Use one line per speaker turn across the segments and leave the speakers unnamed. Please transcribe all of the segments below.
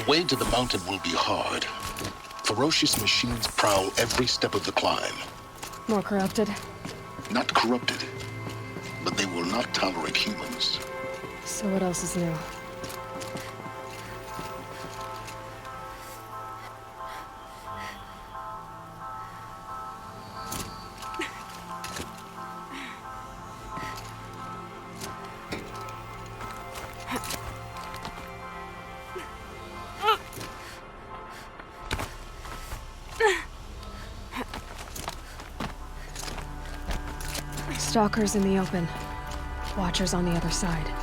way to the mountain will be hard. Ferocious machines prowl every step of the climb.
More corrupted?
Not corrupted, but they will not tolerate humans.
So what else is new? Stalkers in the open. Watchers on the other side.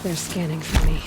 They're scanning for me.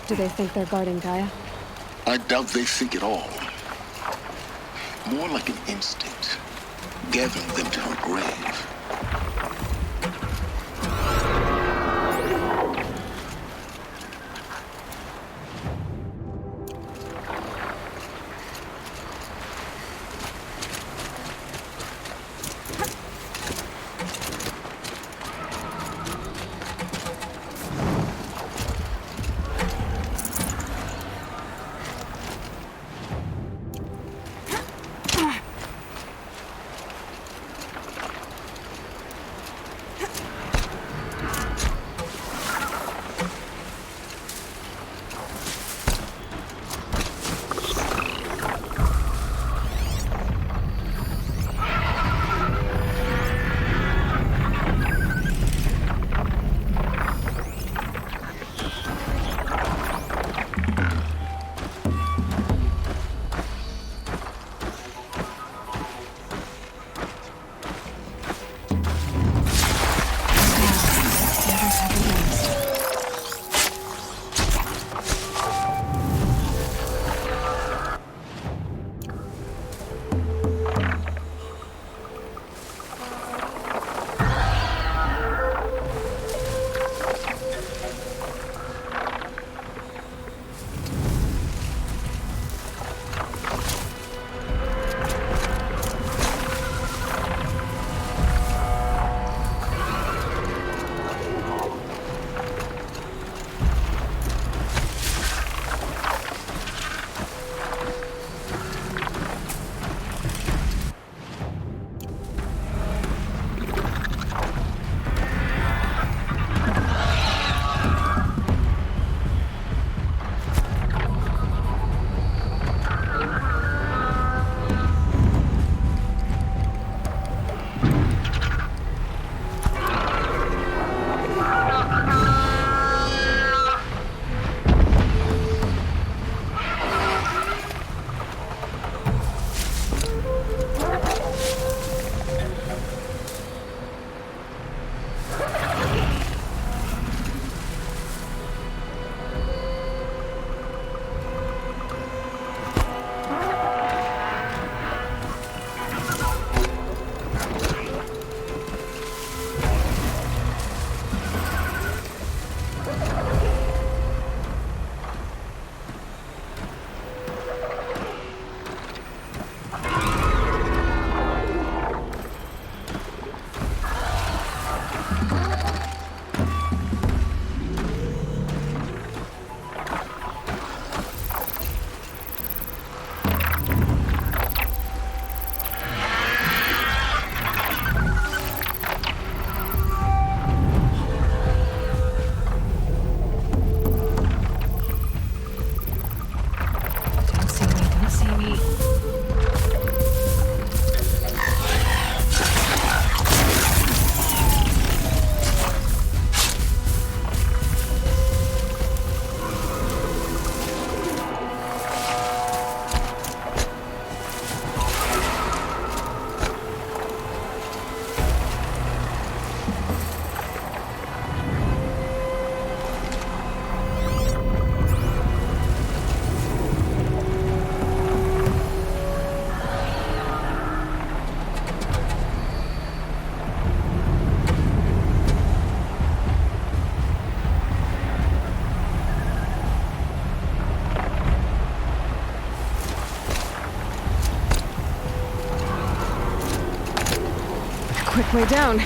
Do they think they're guarding Gaia?
I doubt they think at all. More like an instinct, gathering them to her grave.
Quick way down.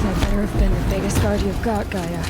That better have been the biggest guard you've got, Gaia.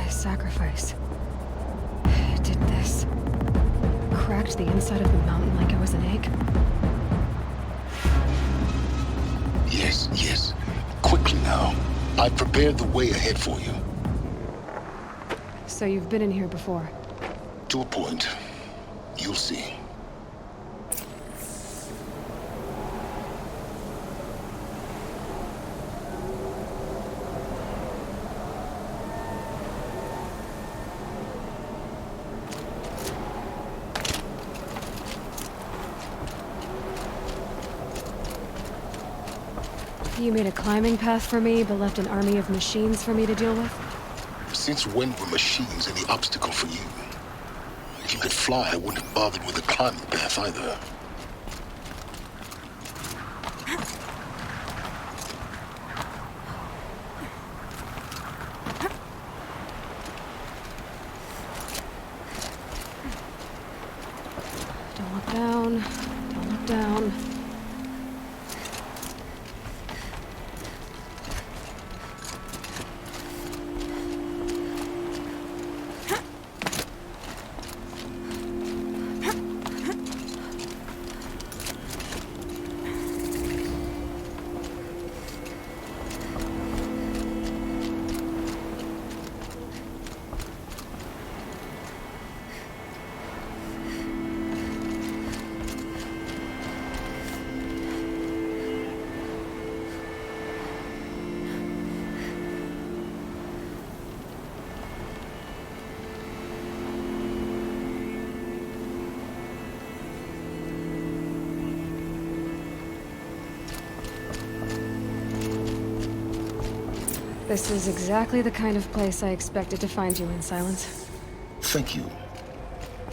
Sacrifice. It did this. Cracked the inside of the mountain like it was an egg.
Yes, yes. Quickly now. I've prepared the way ahead for you.
So you've been in here before?
To a point. You'll see.
You made a climbing path for me, but left an army of machines for me to deal with?
Since when were machines any obstacle for you? If you could fly, I wouldn't have bothered with a climbing path either.
Don't look down. Don't look down. This is exactly the kind of place I expected to find you in, Silence.
Thank you.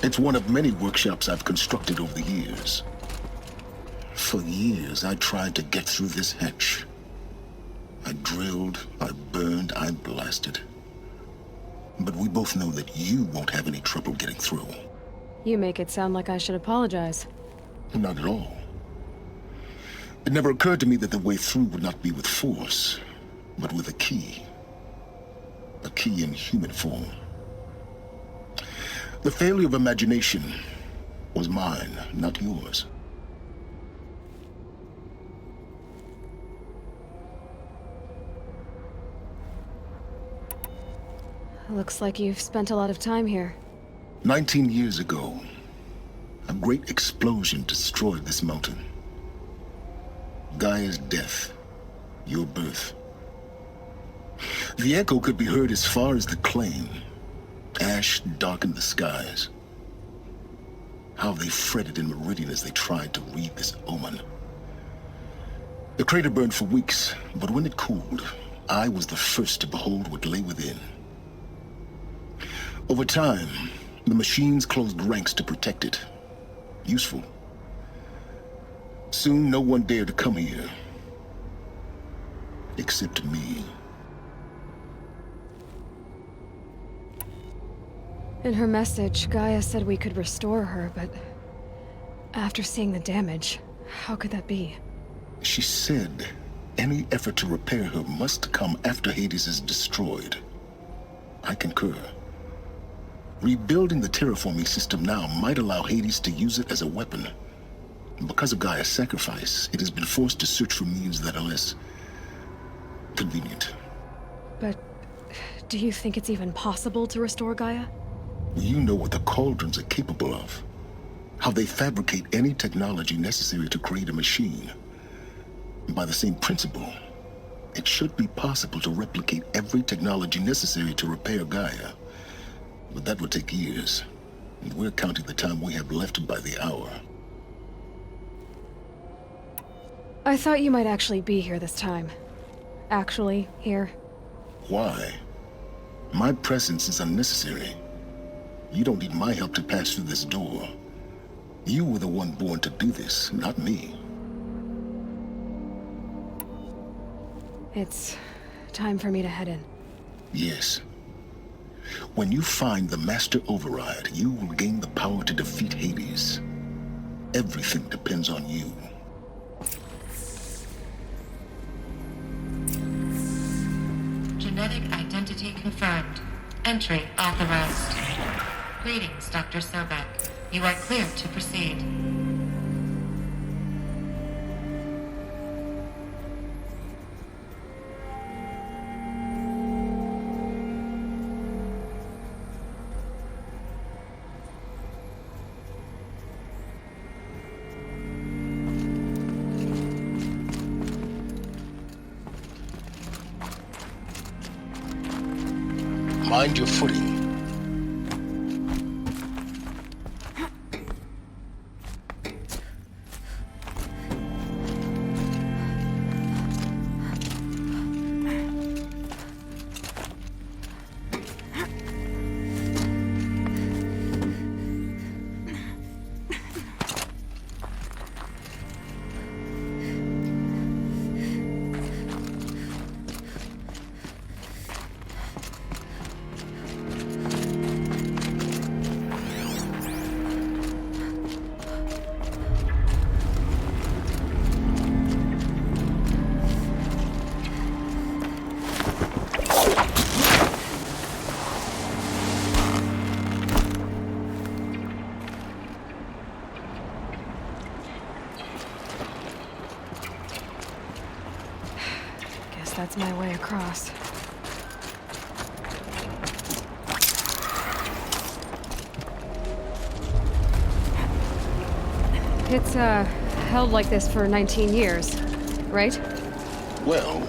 It's one of many workshops I've constructed over the years. For years, I tried to get through this hatch. I drilled, I burned, I blasted. But we both know that you won't have any trouble getting through.
You make it sound like I should apologize.
Not at all. It never occurred to me that the way through would not be with force, but with a key. A key in human form. The failure of imagination was mine, not yours.
Looks like you've spent a lot of time here.
19 years ago, a great explosion destroyed this mountain. Gaia's death, your birth. The echo could be heard as far as the claim. Ash darkened the skies. How they fretted in meridian as they tried to read this omen. The crater burned for weeks, but when it cooled, I was the first to behold what lay within. Over time, the machines closed ranks to protect it. Useful. Soon, no one dared to come here. Except me.
In her message, Gaia said we could restore her, but after seeing the damage, how could that be?
She said Any effort to repair her must come after Hades is destroyed. I concur. Rebuilding the terraforming system now might allow Hades to use it as a weapon. Because of Gaia's sacrifice, it has been forced to search for means that are less convenient.
But do you think it's even possible to restore Gaia?
You know what the Cauldrons are capable of. How they fabricate any technology necessary to create a machine. By the same principle, it should be possible to replicate every technology necessary to repair Gaia. But that would take years, and we're counting the time we have left by the hour.
I thought you might actually be here this time. Actually, here.
Why? My presence is unnecessary. You don't need my help to pass through this door. You were the one born to do this, not me.
It's time for me to head in.
Yes. When you find the Master Override, you will gain the power to defeat Hades. Everything depends on you.
Genetic identity confirmed. Entry authorized. Greetings, Dr. Sobek. You are clear to proceed.
Mind your footing.
That's my way across. It's, held like this for 19 years, right?
Well,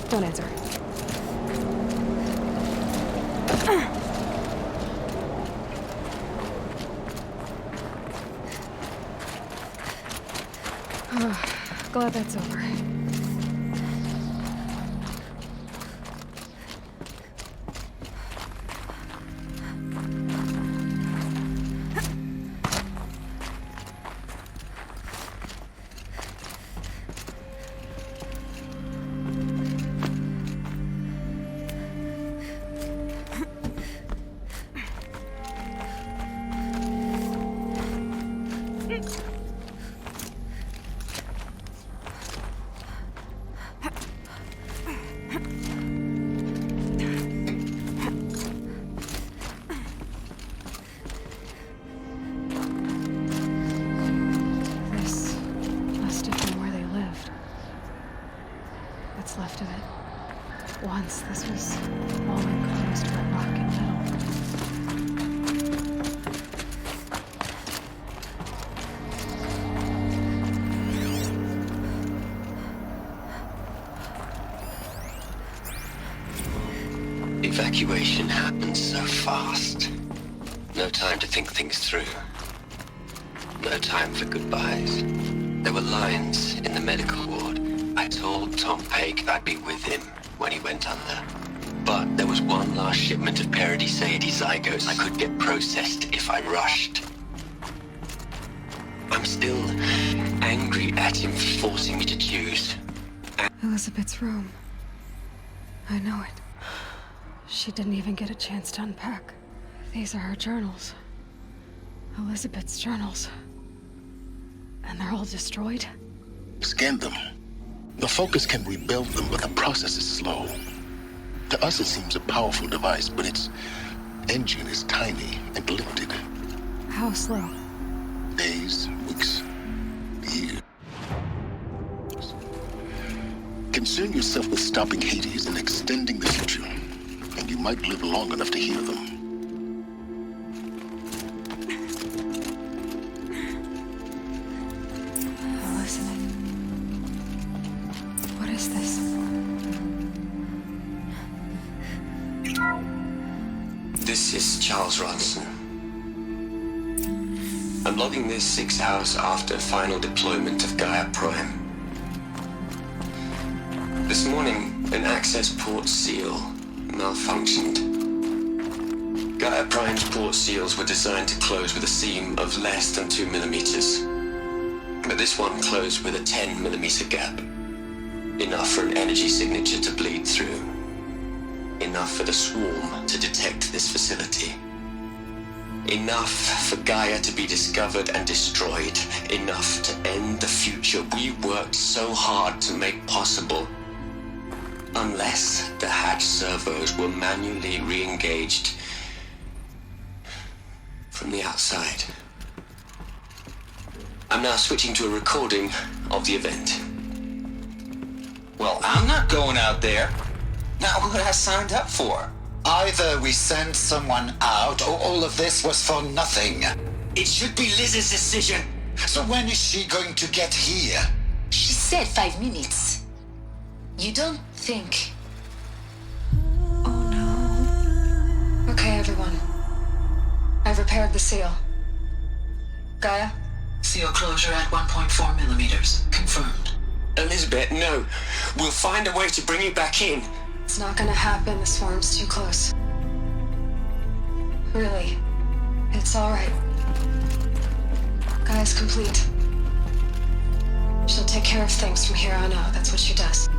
Don't answer. Glad that's over. Left of it. Once this was all enclosed by rock and metal.
Evacuation happened so fast. No time to think things through. No time for goodbyes. There were lines in the medical ward. I told Tom Pake I'd be with him when he went under. But there was one last shipment of Paradis-Sade zygotes I could get processed if I rushed. I'm still angry at him for forcing me to choose.
Elizabeth's room. I know it. She didn't even get a chance to unpack. These are her journals. Elizabeth's journals. And they're all destroyed?
scan them. The Focus can rebuild them, but the process is slow. To us, it seems a powerful device, but its engine is tiny and limited.
How slow?
Days, weeks, years. Concern yourself with stopping Hades and extending the future, and you might live long enough to hear them.
Listening. What is this?
This is Charles Ronson. I'm logging this 6 hours after final deployment of Gaia Prime. This morning, an access port seal malfunctioned. Gaia Prime's port seals were designed to close with a seam of less than 2 millimeters. But this one closed with a 10 millimeter gap. Enough for an energy signature to bleed through. Enough for the swarm to detect this facility. Enough for Gaia to be discovered and destroyed. Enough to end the future we worked so hard to make possible. Unless the hatch servos were manually re-engaged from the outside. I'm now switching to a recording of the event.
Well, I'm not going out there. Not what I signed up for.
Either we send someone out, or all of this was for nothing.
It should be Liz's decision.
So when is she going to get here?
She said 5 minutes. You don't think...
Oh no. Okay, everyone. I've repaired the seal. Gaia?
Seal closure at 1.4 millimeters. Confirmed.
Elizabeth, no. We'll find a way to bring you back in.
It's not gonna happen. The swarm's too close. Really. It's alright. Gaia's complete. She'll take care of things from here on out. That's what she does.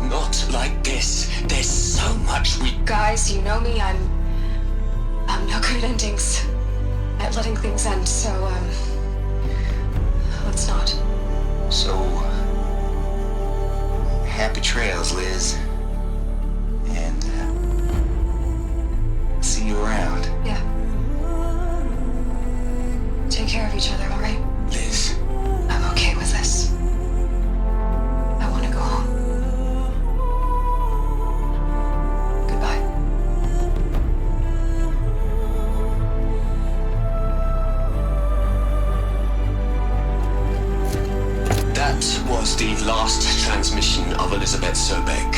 Not like this. There's so much we...
Guys, you know me. I'm no good at endings. At letting things end, so, let's not.
So, happy trails, Liz. And, see you around.
Yeah. Take care of each other, alright?
Liz,
I'm okay with this. I want to go home. Goodbye.
that was the last transmission of Elizabeth Sobek.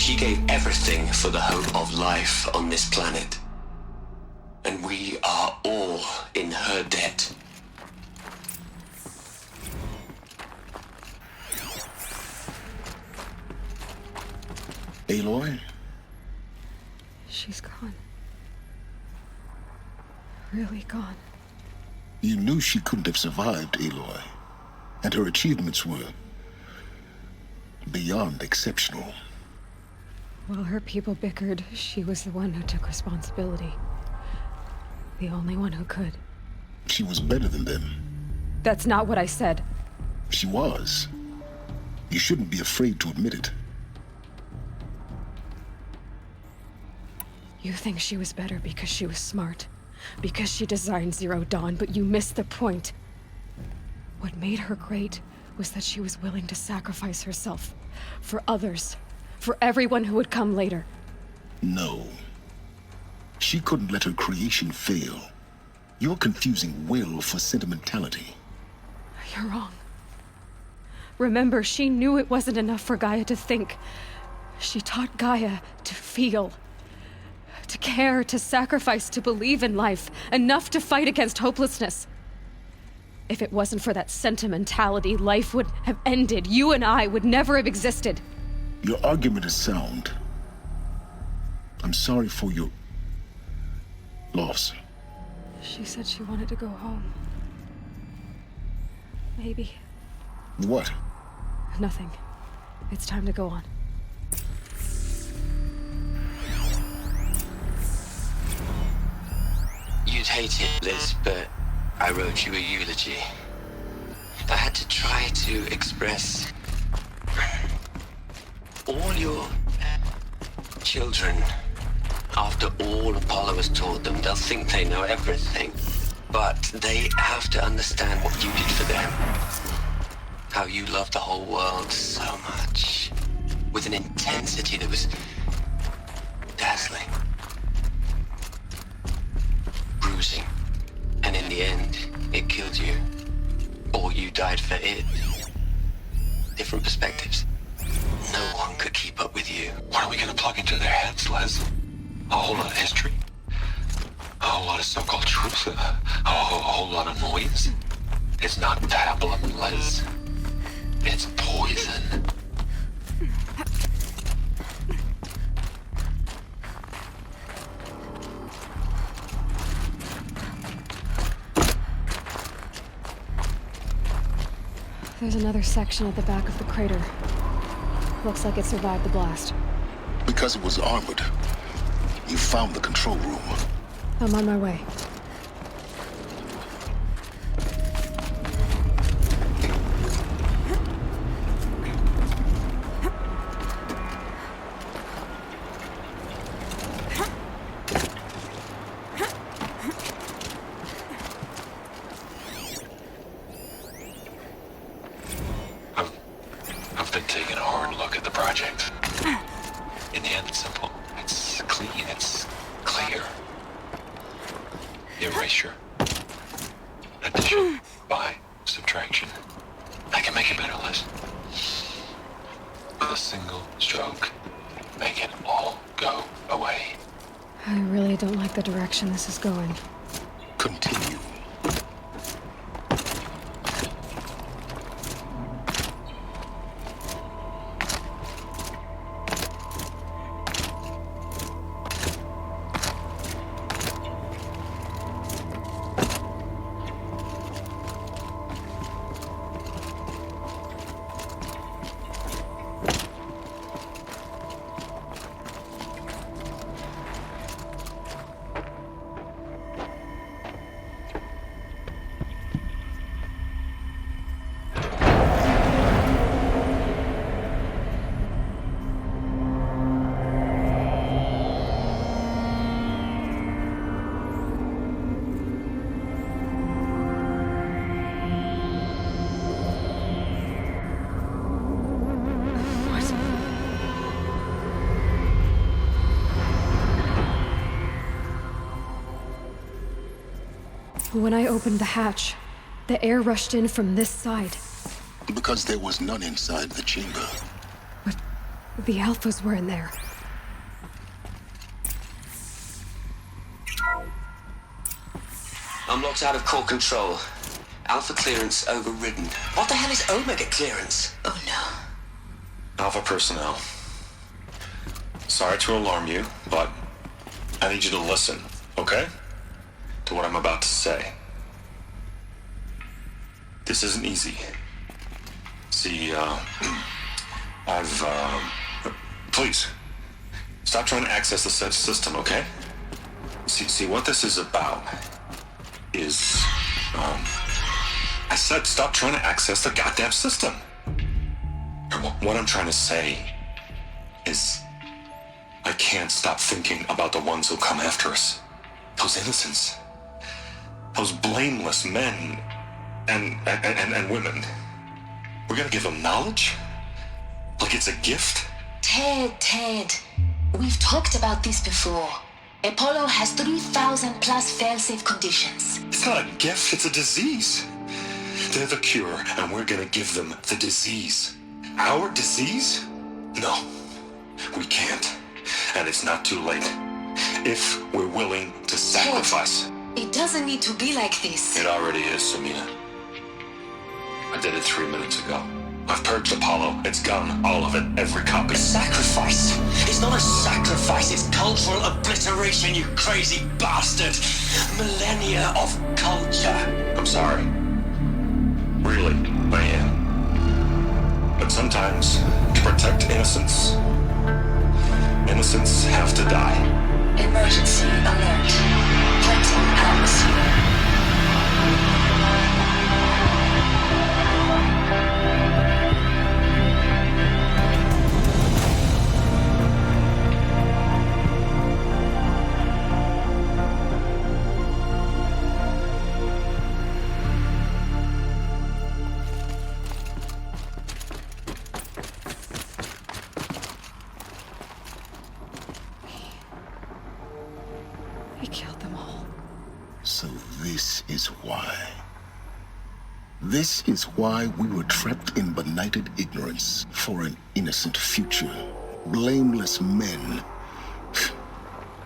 She gave everything for the hope of life on this planet. And we are all in her debt.
Aloy?
She's gone. Really gone.
You knew she couldn't have survived, Aloy. And her achievements were beyond exceptional.
While her people bickered, she was the one who took responsibility. The only one who could.
She was better than them.
That's not what I said.
She was. You shouldn't be afraid to admit it.
You think she was better because she was smart, because she designed Zero Dawn, but you missed the point. What made her great was that she was willing to sacrifice herself for others, for everyone who would come later.
No. She couldn't let her creation fail. You're confusing will for sentimentality.
You're wrong. Remember, she knew it wasn't enough for Gaia to think. She taught Gaia to feel. To care, to sacrifice, to believe in life, enough to fight against hopelessness. If it wasn't for that sentimentality, life would have ended. You and I would never have existed.
Your argument is sound. I'm sorry for your loss.
She said she wanted to go home. Maybe.
What?
Nothing. It's time to go on.
You'd hate it, Liz, but I wrote you a eulogy. I had to try to express all your children. After all Apollo has taught them, they'll think they know everything. But they have to understand what you did for them. How you loved the whole world so much. With an intensity that was dazzling. Bruising. And in the end, it killed you. Or you died for it. Different perspectives. No one could keep up with you.
What are we gonna plug into their heads, Les? A whole lot of history? A whole lot of so-called truth? A whole lot of noise? It's not pablum, Les. It's poison.
There's another section at the back of the crater. Looks like it survived the blast.
Because it was armored, you found the control room.
I'm on my way.
I've been taking a hard look at the project. In the end, it's simple. It's clean. It's clear. Erasure. Addition. By subtraction. I can make it better, Liz. With a single stroke, make it all go away.
I really don't like the direction this is going.
Continue.
When I opened the hatch, the air rushed in from this side.
Because there was none inside the chamber.
But the Alphas were in there.
I'm locked out of core control. Alpha clearance overridden. What the hell is Omega clearance?
Oh no.
Alpha personnel. Sorry to alarm you, but I need you to listen, okay? To what I'm about to say. This isn't easy. See, please, stop trying to access the system, okay? See, what this is about is, I said stop trying to access the goddamn system. What I'm trying to say is, I can't stop thinking about the ones who come after us. Those innocents. Those blameless men and women. We're gonna give them knowledge? Like it's a gift?
Ted. We've talked about this before. Apollo has 3,000 plus fail-safe conditions.
It's not a gift, it's a disease. They're the cure, and we're gonna give them the disease. Our disease? No, we can't. And it's not too late. If we're willing to sacrifice.
It doesn't need to be like this.
It already is, Samina. I did it 3 minutes ago. I've purged Apollo. It's gone. All of it. Every copy.
Sacrifice? It's not a sacrifice, it's cultural obliteration, you crazy bastard! Millennia of culture.
I'm sorry. Really, I am. But sometimes, to protect innocence, innocents have to die.
Emergency alert. Threatening atmosphere.
This is why. This is why we were trapped in benighted ignorance for an innocent future. Blameless men.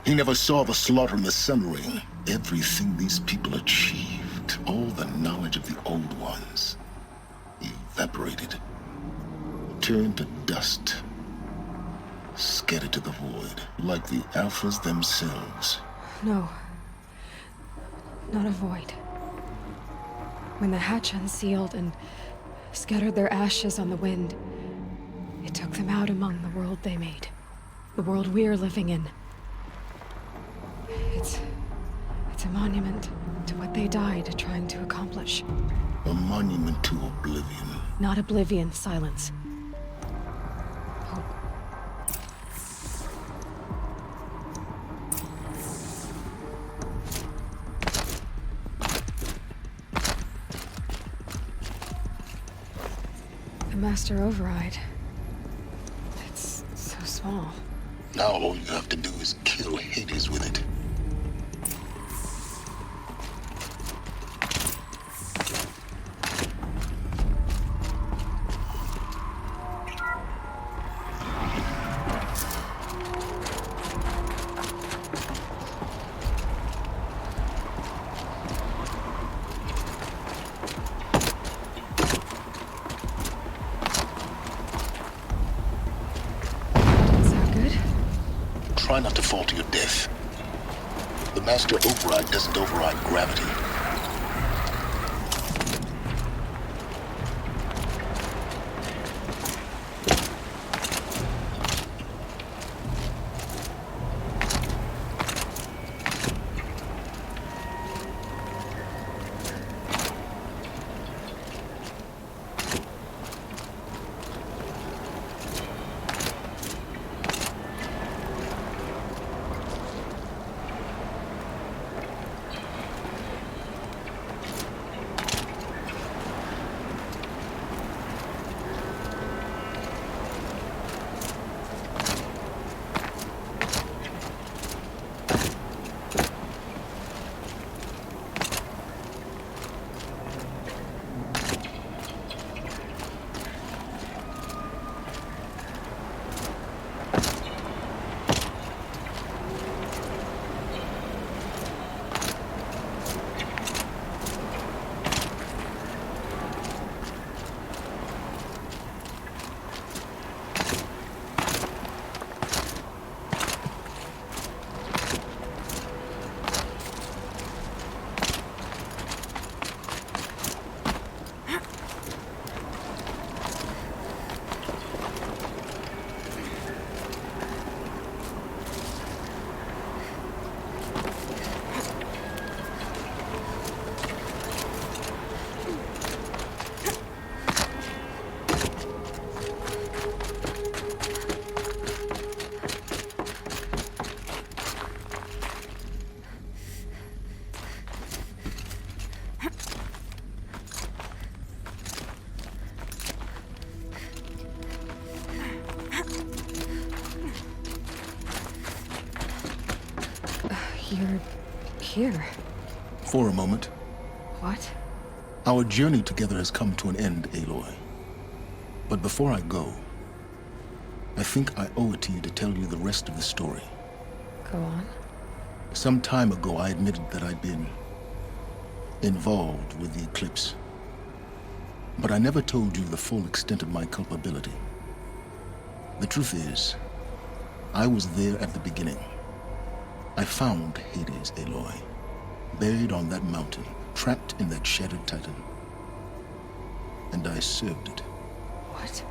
He never saw the slaughter in the Sun Ring. Everything these people achieved, all the knowledge of the old ones, evaporated, turned to dust, scattered to the void, like the Alphas themselves.
No. Not a void. When the hatch unsealed and scattered their ashes on the wind, it took them out among the world they made. The world we're living in. It's a monument to what they died trying to accomplish.
A monument to oblivion.
Not oblivion, silence. Hope. The Master Override. It's so small.
Now all you have to do is kill Hades with it. Try not to fall to your death. The Master Override doesn't override gravity.
You're here.
For a moment.
What?
Our journey together has come to an end, Aloy. But before I go, I think I owe it to you to tell you the rest of the story.
Go on.
Some time ago, I admitted that I'd been involved with the eclipse. But I never told you the full extent of my culpability. The truth is, I was there at the beginning. I found Hades, Aloy, buried on that mountain, trapped in that shattered titan. And I served it.
What?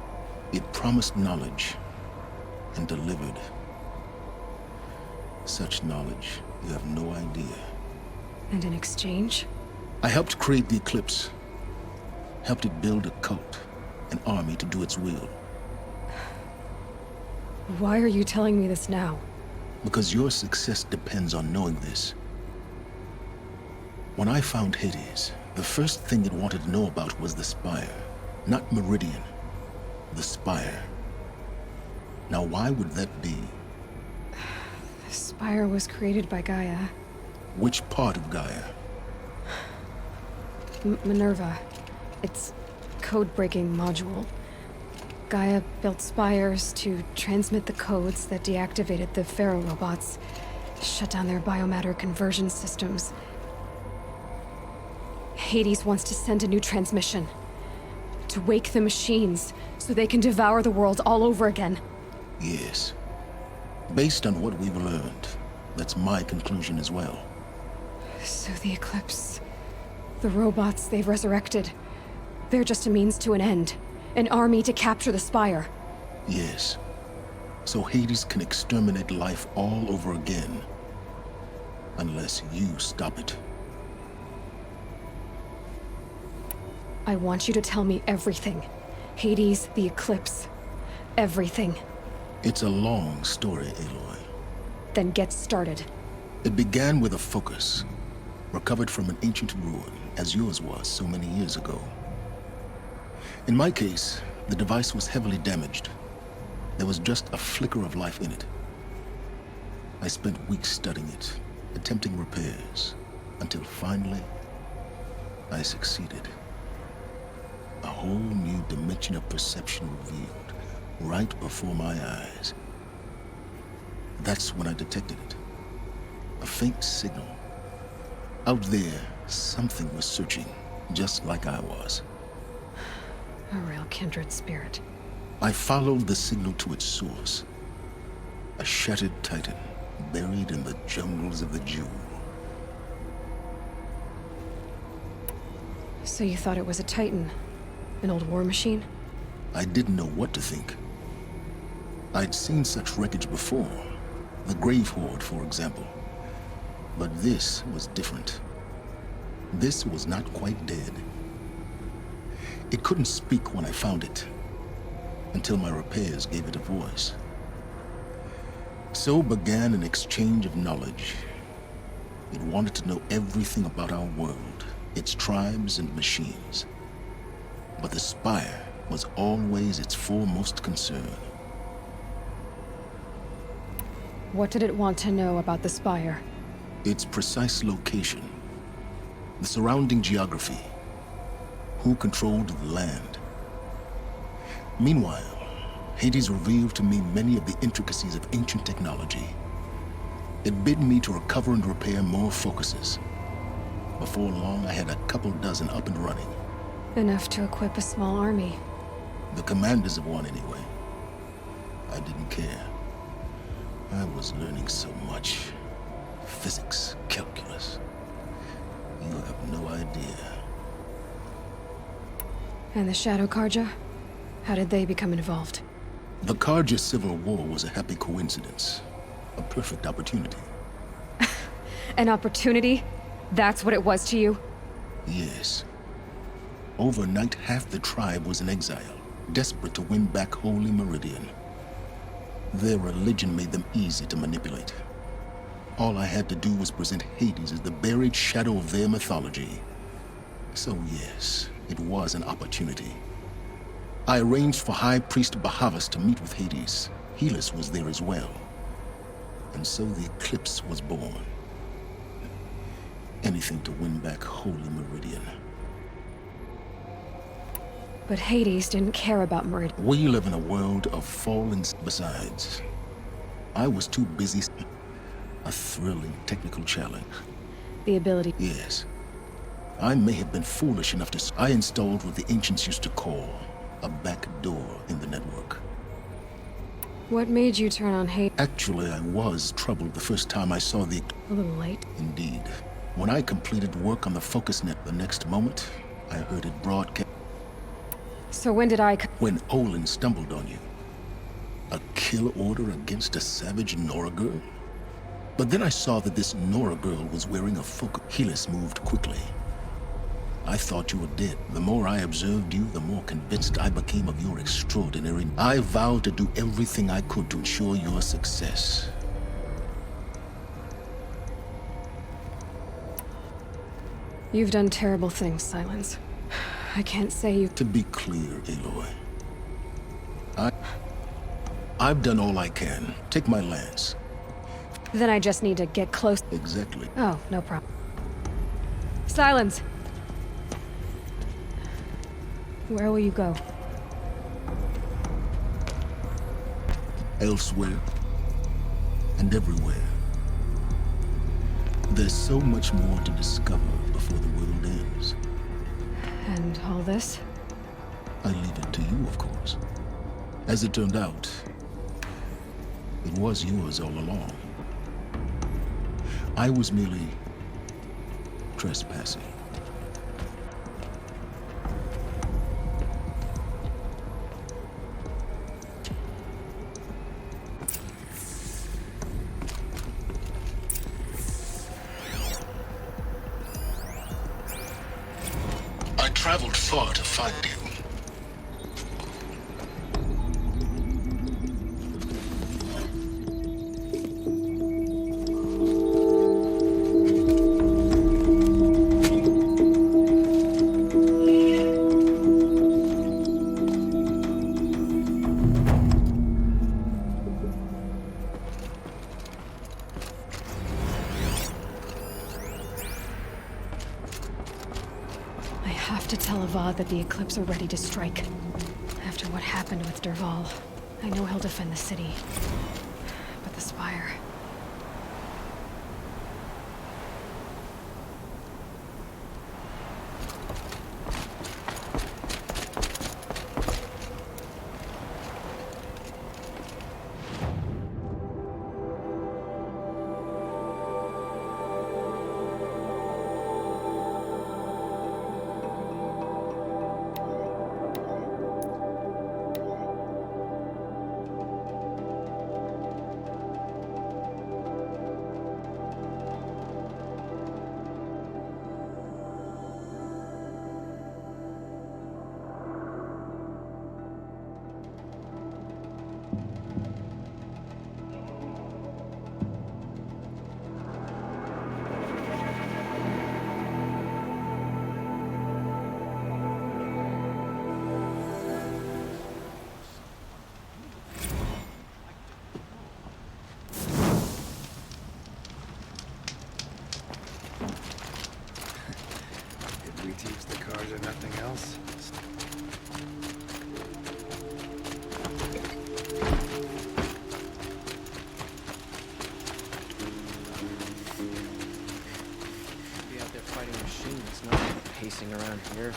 It promised knowledge and delivered. Such knowledge, you have no idea.
And in exchange?
I helped create the eclipse. Helped it build a cult, an army to do its will.
Why are you telling me this now?
Because your success depends on knowing this. When I found Hades, the first thing it wanted to know about was the Spire. Not Meridian. The Spire. Now why would that be?
The Spire was created by Gaia.
Which part of Gaia?
Minerva. It's code-breaking module. Gaia built spires to transmit the codes that deactivated the Pharaoh robots, shut down their biomatter conversion systems. Hades wants to send a new transmission. To wake the machines, so they can devour the world all over again.
Yes. Based on what we've learned, that's my conclusion as well.
So the Eclipse... the robots they've resurrected... they're just a means to an end. An army to capture the Spire.
Yes. So Hades can exterminate life all over again. Unless you stop it.
I want you to tell me everything. Hades, the Eclipse. Everything.
It's a long story, Aloy.
Then get started.
It began with a focus, recovered from an ancient ruin, as yours was so many years ago. In my case, the device was heavily damaged. There was just a flicker of life in it. I spent weeks studying it, attempting repairs, until finally, I succeeded. A whole new dimension of perception revealed, right before my eyes. That's when I detected it. A faint signal. Out there, something was searching, just like I was.
A real kindred spirit.
I followed the signal to its source. A shattered titan, buried in the jungles of the Jewel.
So you thought it was a titan? An old war machine?
I didn't know what to think. I'd seen such wreckage before. The Grave Horde, for example. But this was different. This was not quite dead. It couldn't speak when I found it, until my repairs gave it a voice. So began an exchange of knowledge. It wanted to know everything about our world, its tribes and machines. But the Spire was always its foremost concern.
What did it want to know about the Spire?
Its precise location, the surrounding geography, who controlled the land. Meanwhile, Hades revealed to me many of the intricacies of ancient technology. It bid me to recover and repair more focuses. Before long, I had a couple dozen up and running.
Enough to equip a small army.
The commanders of one, anyway. I didn't care. I was learning so much. Physics, calculus. You have no idea.
And the Shadow Karja? How did they become involved?
The Karja Civil War was a happy coincidence. A perfect opportunity.
An opportunity? That's what it was to you?
Yes. Overnight, half the tribe was in exile, desperate to win back Holy Meridian. Their religion made them easy to manipulate. All I had to do was present Hades as the buried shadow of their mythology. So yes, it was an opportunity. I arranged for High Priest Bahavas to meet with Hades. Helis was there as well. And so the Eclipse was born. Anything to win back Holy Meridian.
But Hades didn't care about Meridian.
We live in a world of fallen. Besides, I was too busy. A thrilling technical challenge.
The ability.
Yes. I may have been foolish enough to... I installed what the ancients used to call a back door in the network.
What made you turn on Hades?
Actually, I was troubled the first time I saw the...
A little late.
Indeed. When I completed work on the focus net the next moment, I heard it broadcast.
So when did I...
When Olin stumbled on you. A kill order against a savage Nora girl? But then I saw that this Nora girl was wearing a focus. Helis moved quickly. I thought you were dead. The more I observed you, the more convinced I became of your extraordinary... I vowed to do everything I could to ensure your success.
You've done terrible things, Silence. I can't say you...
To be clear, Aloy. I've done all I can. Take my lance.
Then I just need to get close.
Exactly.
Oh, no problem. Silence! Where will you go?
Elsewhere and everywhere. There's so much more to discover before the world ends.
And all this?
I leave it to you, of course. As it turned out, it was yours all along. I was merely trespassing. I traveled far to find you.
I have to tell Avad that the Eclipse are ready to strike. After what happened with Derval, I know he'll defend the city. But the Spire...
Did we teach the cars or nothing else?
Be out there fighting machines, not pacing around here.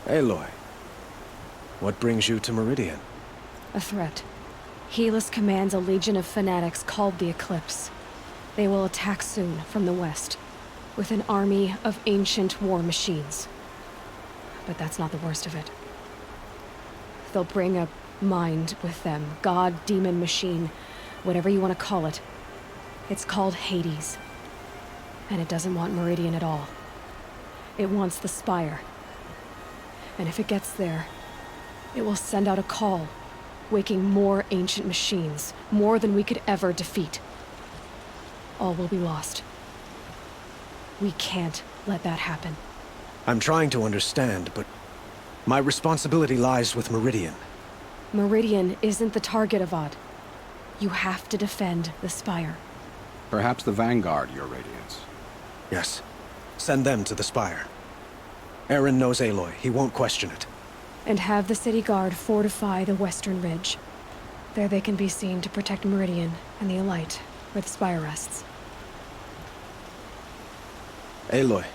Aloy, what brings you to Meridian?
A threat. Helis commands a legion of fanatics called the Eclipse. They will attack soon from the west, with an army of ancient war machines. But that's not the worst of it. They'll bring a mind with them, god, demon, machine, whatever you want to call it. It's called Hades. And it doesn't want Meridian at all. It wants the Spire. And if it gets there, it will send out a call, waking more ancient machines, more than we could ever defeat. All will be lost. We can't let that happen.
I'm trying to understand, but my responsibility lies with Meridian.
Meridian isn't the target, Avad. You have to defend the Spire.
Perhaps the Vanguard, Your Radiance.
Yes. Send them to the Spire. Aaron knows Aloy. He won't question it.
And have the city guard fortify the western ridge. There they can be seen to protect Meridian and the Elite, where the Spire rests.
Aloy,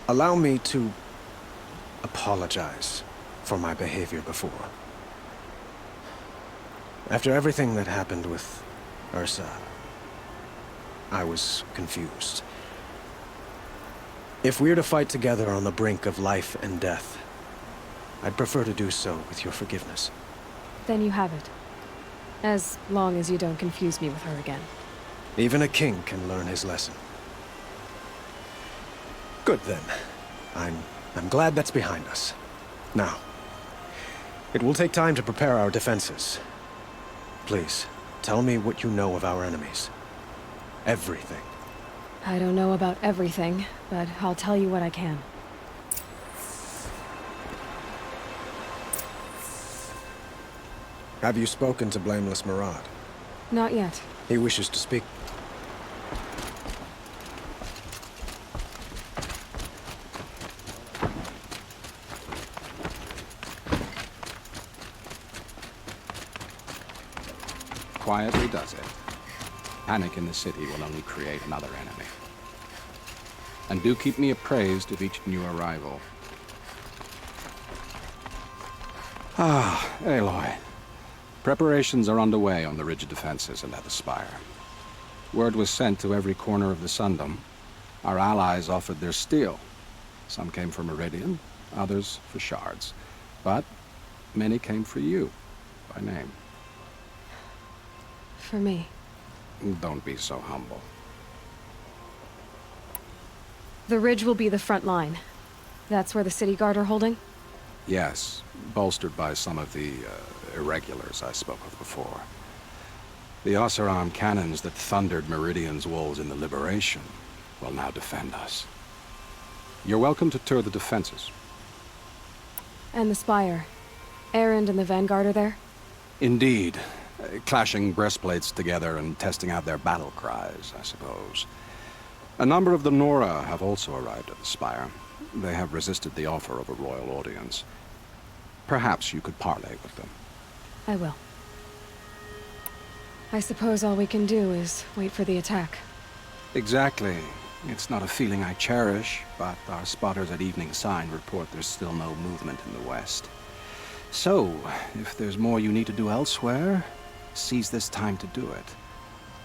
allow me to apologize for my behavior before. After everything that happened with Ursa, I was confused. If we're to fight together on the brink of life and death, I'd prefer to do so with your forgiveness.
Then you have it. As long as you don't confuse me with her again.
Even a king can learn his lesson. Good then. I'm glad that's behind us. Now, it will take time to prepare our defenses. Please, tell me what you know of our enemies. Everything.
I don't know about everything, but I'll tell you what I can.
Have you spoken to Blameless Murad?
Not yet.
He wishes to speak.
Quietly does it. Panic in the city will only create another enemy. And do keep me appraised of each new arrival. Ah, Aloy. Preparations are underway on the ridge defenses and at the spire. Word was sent to every corner of the Sundom. Our allies offered their steel. Some came for Meridian, others for shards. But many came for you, by name.
For me.
Don't be so humble.
The ridge will be the front line. That's where the city guard are holding?
Yes, bolstered by some of the irregulars I spoke of before. The Oseram cannons that thundered Meridian's walls in the Liberation will now defend us. You're welcome to tour the defenses.
And the spire. Erend and the Vanguard are there?
Indeed. Clashing breastplates together and testing out their battle cries, I suppose. A number of the Nora have also arrived at the spire. They have resisted the offer of a royal audience. Perhaps you could parley with them.
I will. I suppose all we can do is wait for the attack.
Exactly. It's not a feeling I cherish, but our spotters at Evening Sign report there's still no movement in the west. So, if there's more you need to do elsewhere, seize this time to do it.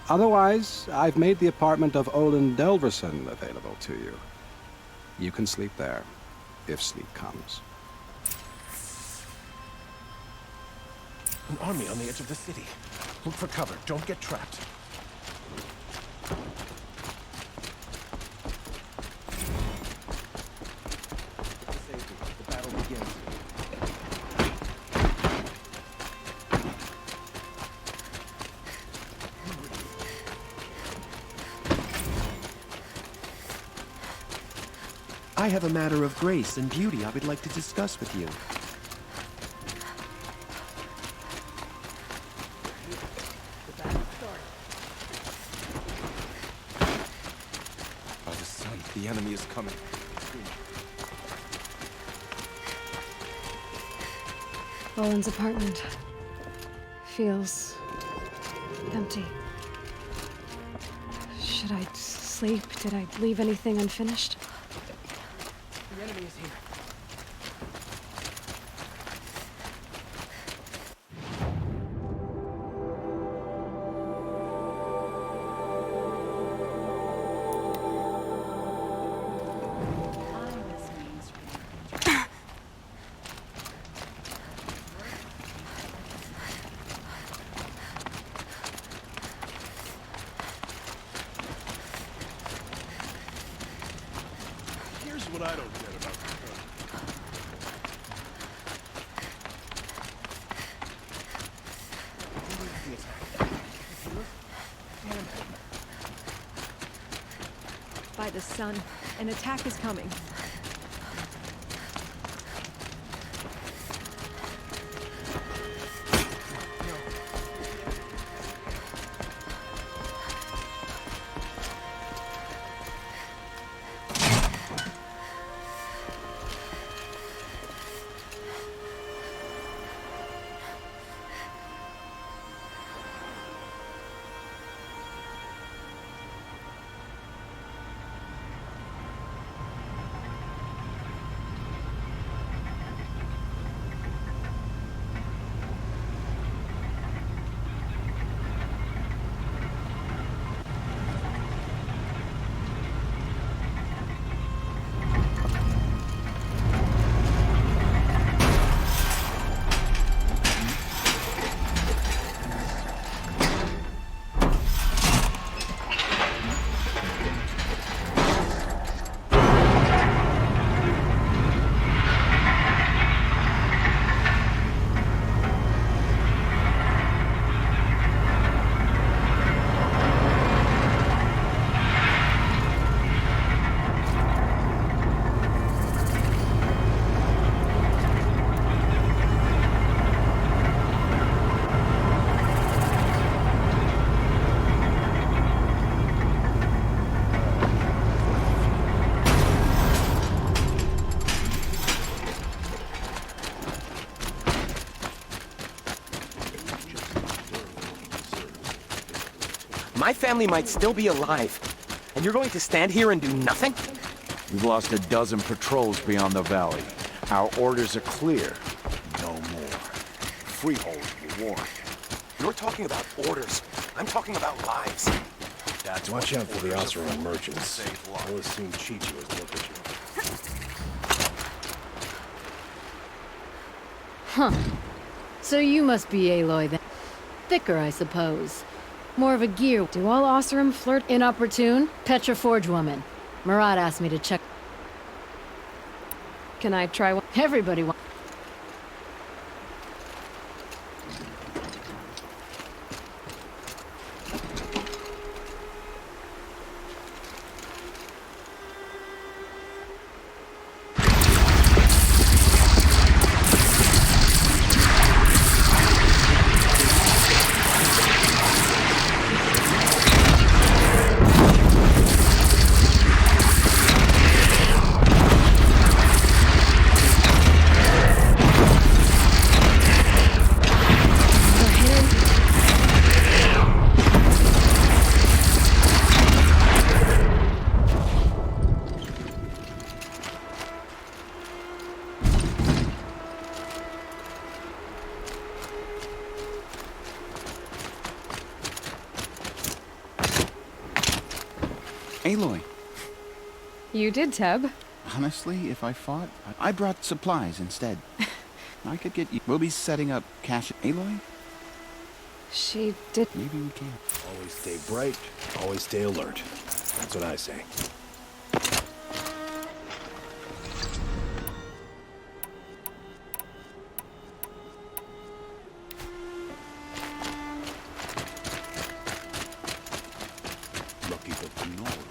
Otherwise, I've made the apartment of Olin Delverson available to you. You can sleep there, if sleep comes.
An army on the edge of the city. Look for cover. Don't get trapped. The battle begins.
I have a matter of grace and beauty I would like to discuss with you.
By the sun, the enemy is coming.
Olin's apartment feels empty. Should I sleep? Did I leave anything unfinished?
The enemy is here.
Here's what I don't get about the gun.
By the sun, an attack is coming.
My family might still be alive. And you're going to stand here and do nothing?
We've lost a dozen patrols beyond the valley. Our orders are clear. No more. Freehold, we're warned.
You're talking about orders. I'm talking about lives.
That's watch out for the Oseram merchants. I'll assume Chi-Chi has looked at you.
Huh. So you must be Aloy then. Thicker, I suppose. More of a gear.
Do all Oseram flirt?
Inopportune? Petra Forge woman. Marat asked me to check.
Can I try one?
Everybody wants.
Aloy.
You did, Teb.
Honestly, if I fought, I brought supplies instead. I could get you. We'll be setting up cache. Aloy?
She did.
Maybe we can.
Always stay bright, always stay alert. That's what I say.
Lucky for the north.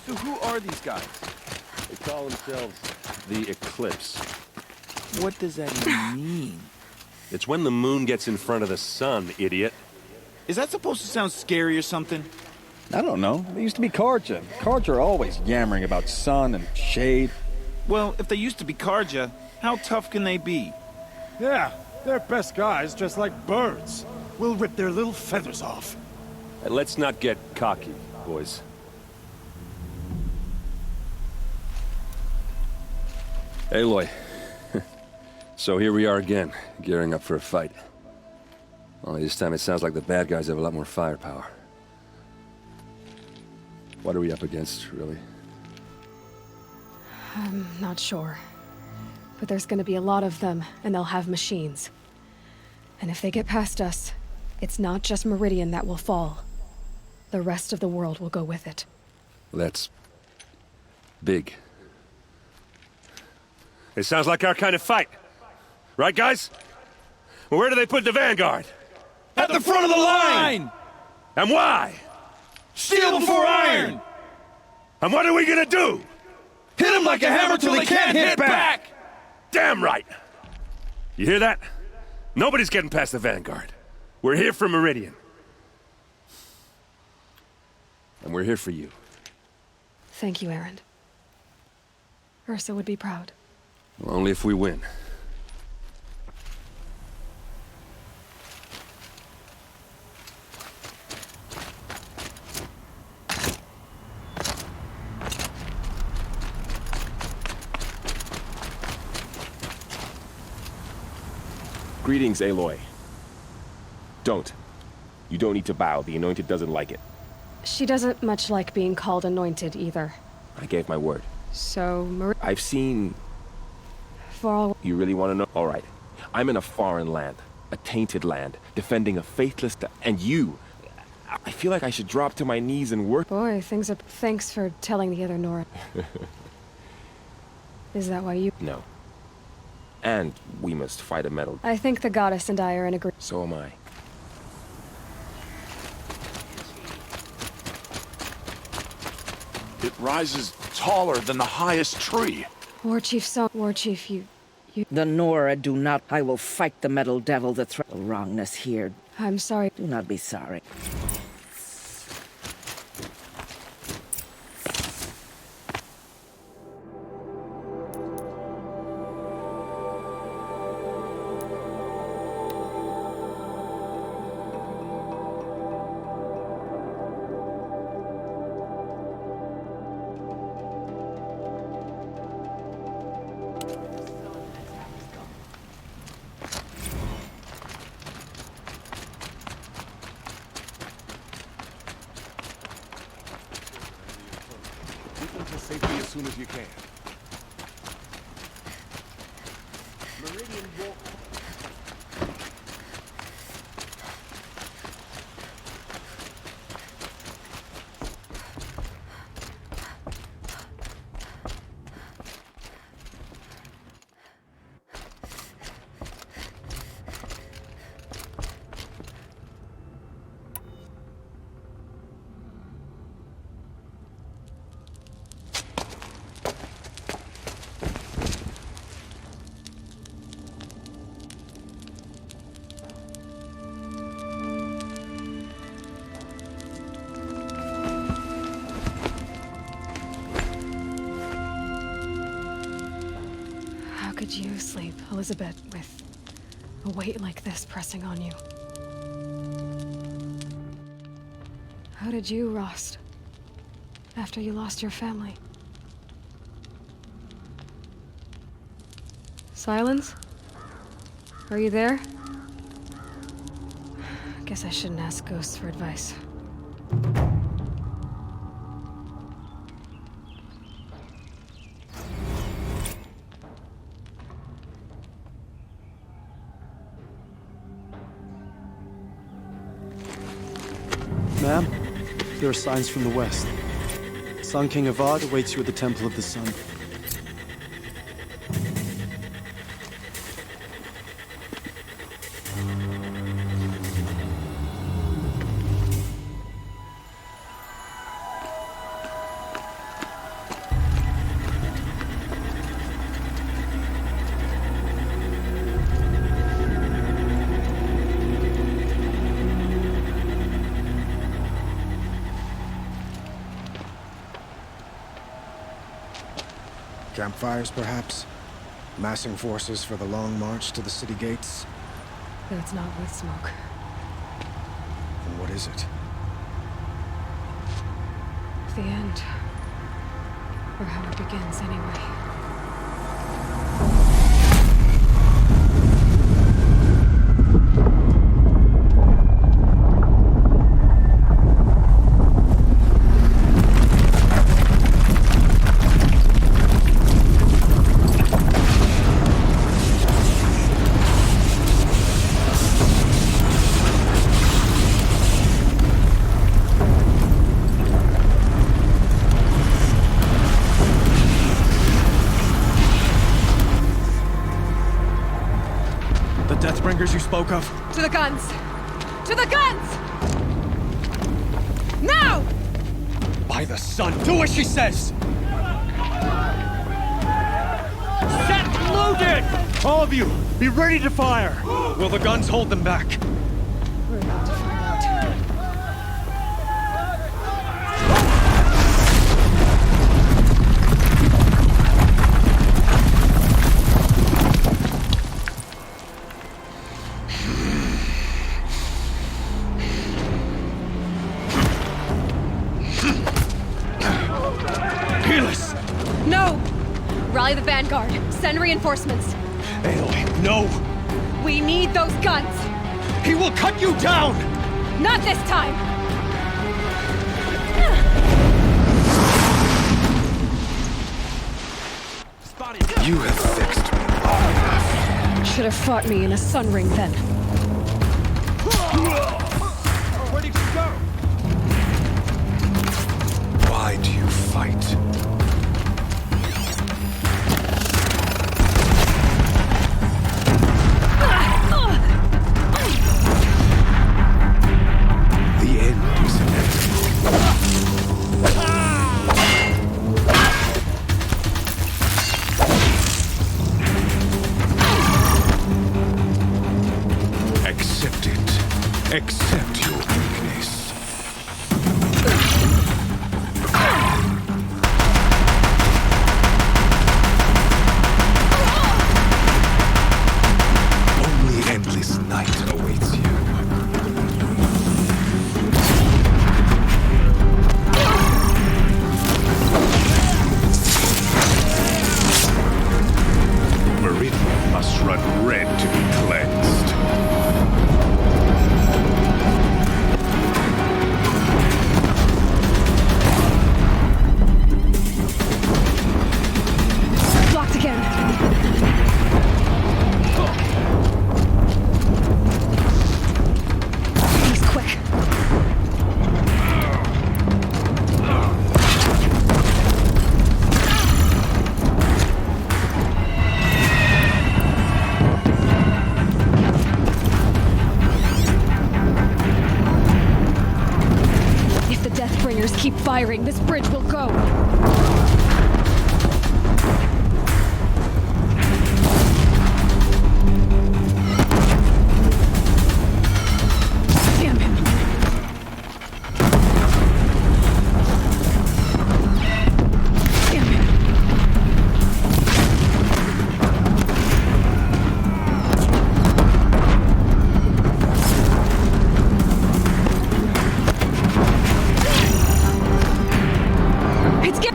So who are these guys? They call themselves the Eclipse.
What does that even mean?
It's when the moon gets in front of the sun, idiot.
Is that supposed to sound scary or something?
I don't know. They used to be Karja. Karja are always yammering about sun and shade.
Well, if they used to be Karja, how tough can they be?
Yeah, they're best guys, just like birds.
we'll rip their little feathers off.
And let's not get cocky, boys. Aloy. So here we are again, gearing up for a fight. Only this time it sounds like the bad guys have a lot more firepower. What are we up against, really?
I'm not sure. But there's gonna be a lot of them, and they'll have machines. And if they get past us, it's not just Meridian that will fall. The rest of the world will go with it.
That's big. It sounds like our kind of fight. Right, guys? Well, where do they put the Vanguard?
At the front of the line!
And why?
Steel before iron!
And what are we gonna do?
Hit them like a hammer till they can't hit back!
Damn right! You hear that? Nobody's getting past the Vanguard. We're here for Meridian. And we're here for you.
Thank you, Erend. Ursa would be proud.
Well, only if we win.
Greetings, Aloy. Don't. You don't need to bow. The Anointed doesn't like it.
She doesn't much like being called anointed, either.
I gave my word.
So,
I've seen...
For all...
You really want to know? All right. I'm in a foreign land. A tainted land. Defending a faithless... And you... I feel like I should drop to my knees and work...
Boy, things are... Thanks for telling the other Nora. Is that why you...
No. And we must fight a metal...
I think the goddess and I are in agreement.
So am I.
It rises taller than the highest tree.
War Chief, you...
The Nora do not... I will fight the metal devil that wrongness here.
I'm sorry.
Do not be sorry.
Safety as soon as you can. Meridian won't...
Could you sleep, Elizabeth, with a weight like this pressing on you? How did you, Rost, after you lost your family? Silence? Are you there? Guess I shouldn't ask ghosts for advice.
Ma'am, there are signs from the west. Sun King Avad awaits you at the Temple of the Sun.
Campfires, perhaps? Massing forces for the long march to the city gates?
That's not with smoke.
What is it?
The end. Or how it begins, anyway.
Deathbringers you spoke of?
To the guns! To the guns! Now!
By the sun, do as she says!
Set loaded! All of you, be ready to fire!
Will the guns hold them back?
We're about to find out. No! Rally the vanguard. Send reinforcements.
Aloy, no!
We need those guns!
He will cut you down!
Not this time!
You have fixed me long enough.
Should have fought me in a sun ring then.
Where did you go?
Why do you fight? The end is inevitable. Accept it. Accept your weakness. Only endless night awaits you. Meridian must run red to be cleansed.
Blocked again. He's quick. If the Deathbringers keep firing, this bridge will go. Damn him. Damn him. It's get.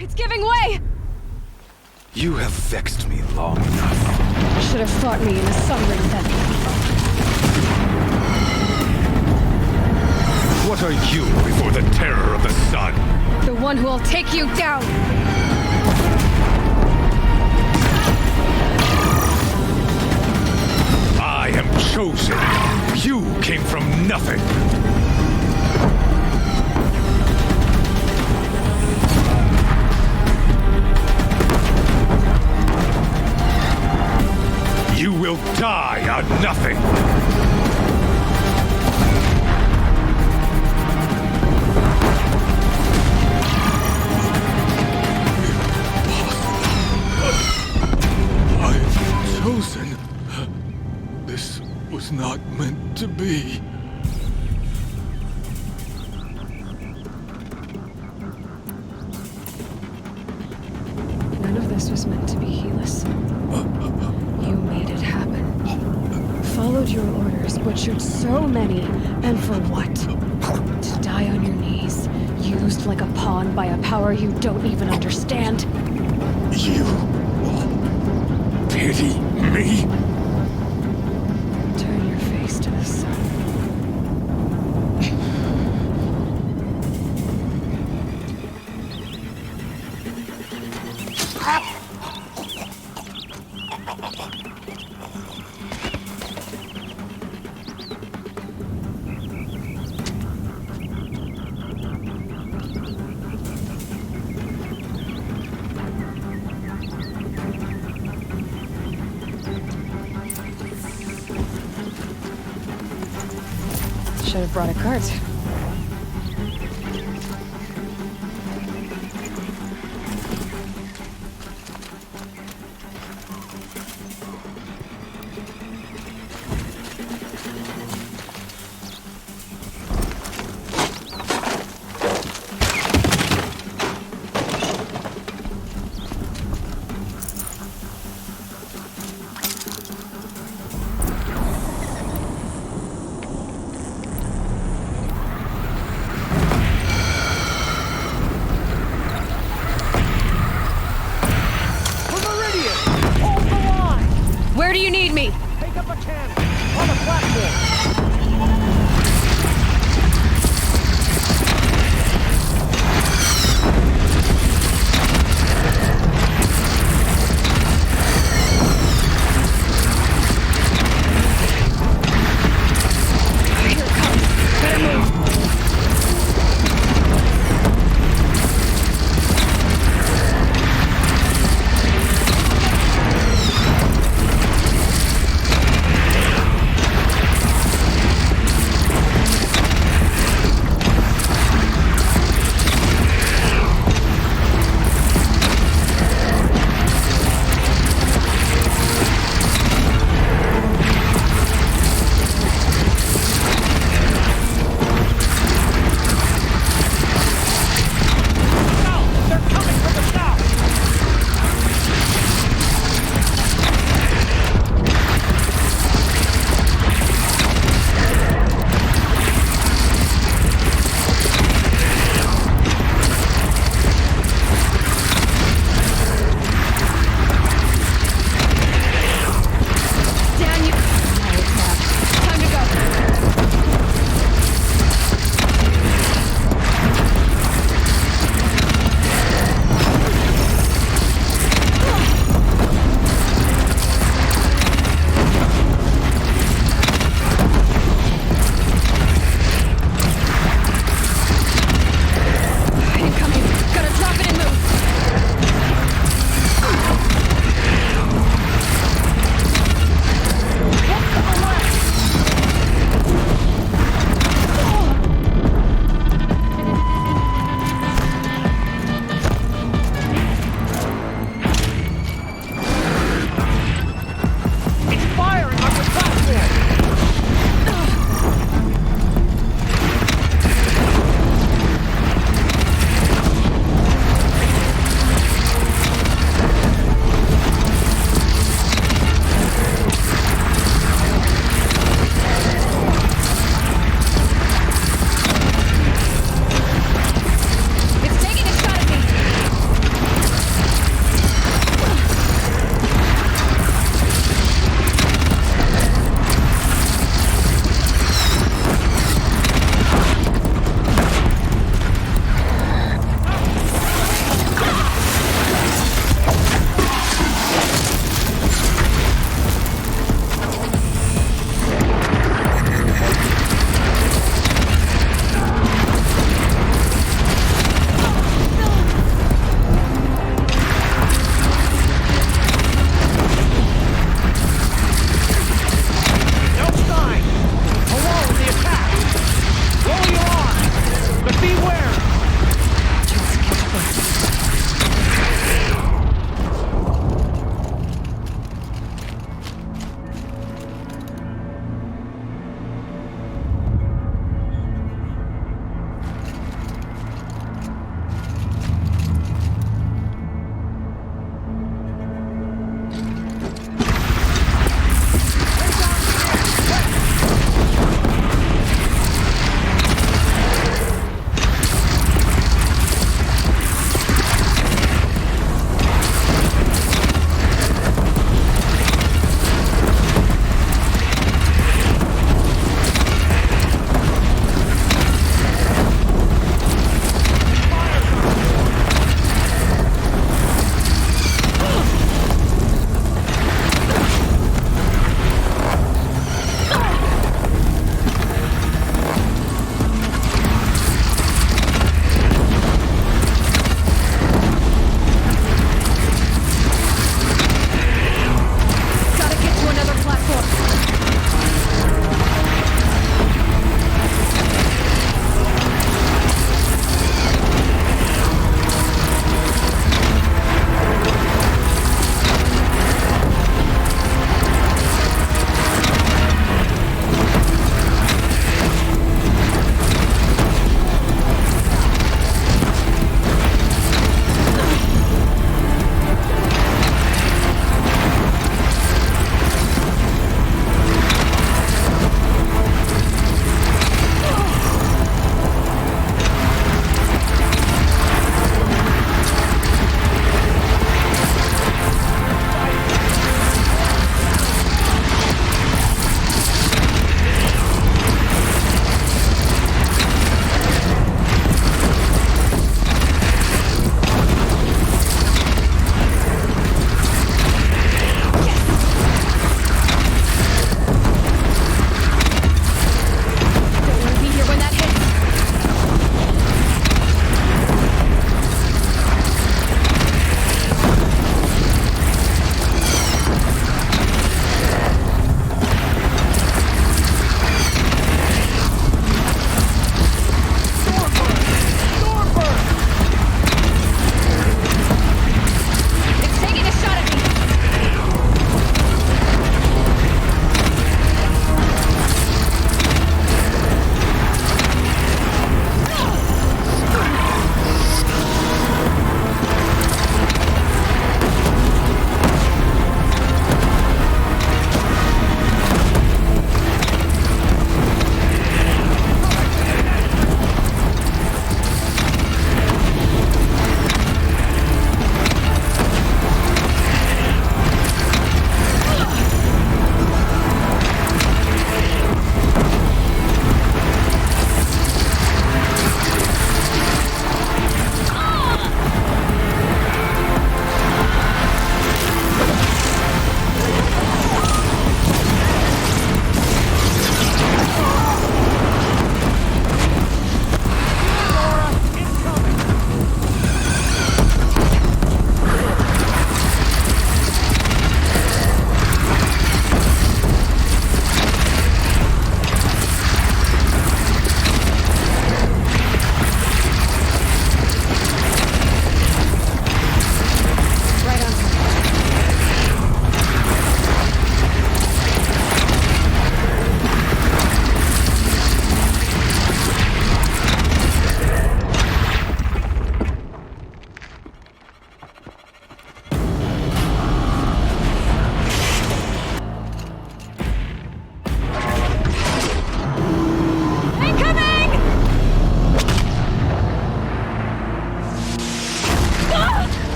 It's giving way!
You have vexed me long enough.
Should have fought me in a sun ring then.
What are you before the terror of the sun?
The one who will take you down!
I am chosen. You came from nothing. You will die on nothing.
I am chosen. This was not meant to be.
This was meant to be Helis. You made it happen. Followed your orders, butchered so many, and for what? To die on your knees, used like a pawn by a power you don't even understand.
You pity me?
Turn your face to the sun. Should have brought a cart. Where do you need me?
Take up a cannon on the platform.
Here it comes. Better move.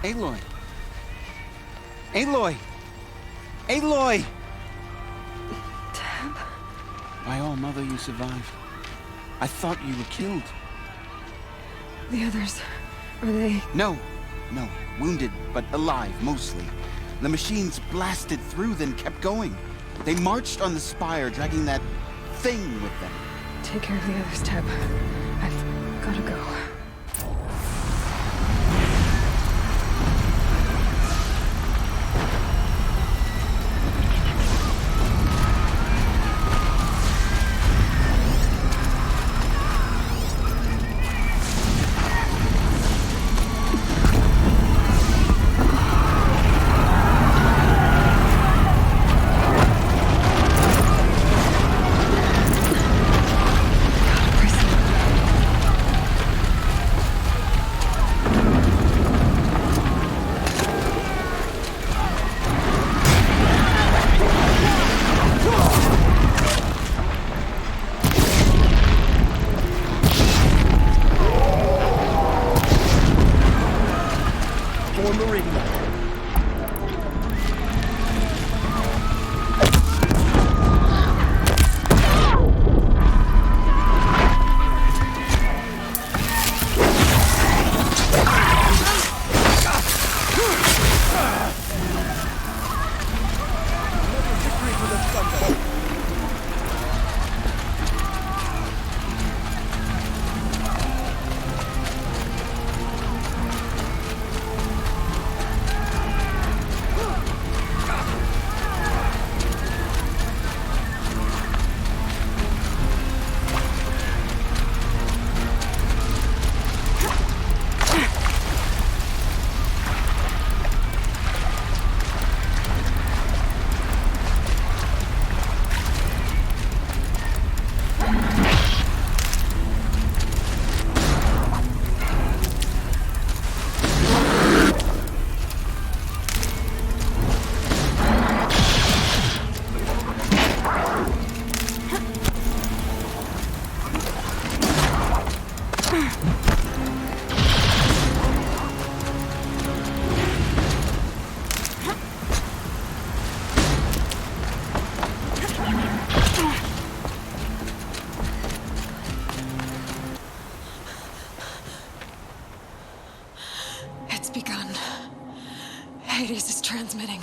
Aloy! Aloy! Aloy!
Tab?
My all mother, you survived. I thought you were killed.
The others, are they...
No. Wounded, but alive, mostly. The machines blasted through, then kept going. They marched on the spire, dragging that thing with them.
Take care of the others, Tab. I've gotta go. Hades is transmitting.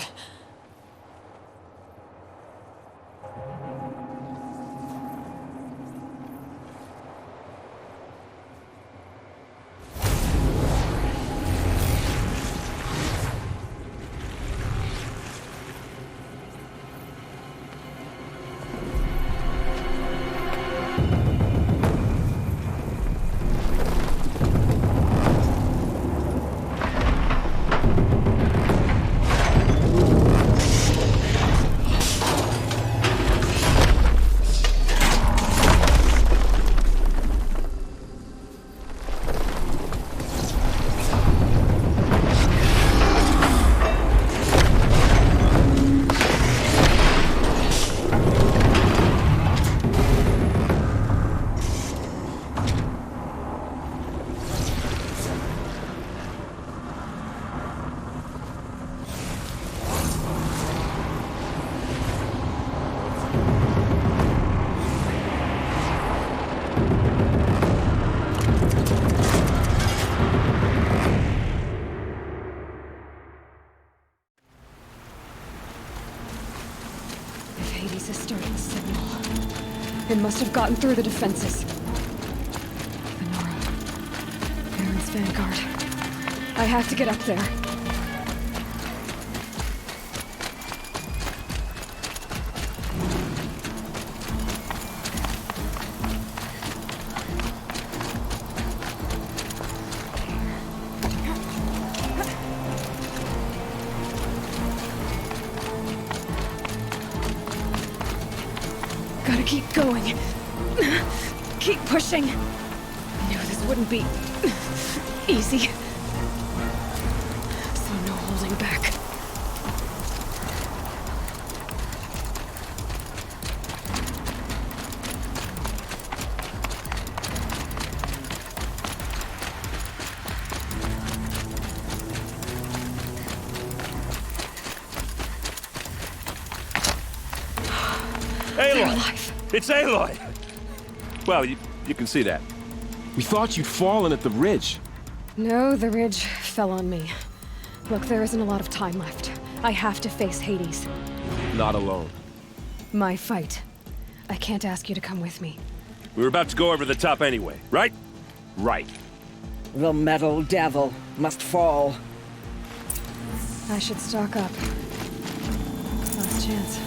Hades is starting the signal. It must have gotten through the defenses. Venora. Aaron's vanguard. I have to get up there. Gotta keep going. Keep pushing. I knew this wouldn't be easy. So no holding back.
Aloy!
alive.
It's Aloy! Well, you can see that.
We thought you'd fallen at the ridge.
No, the ridge fell on me. Look, there isn't a lot of time left. I have to face Hades.
Not alone.
My fight. I can't ask you to come with me.
We were about to go over the top anyway, right?
Right.
The metal devil must fall.
I should stock up. Last chance.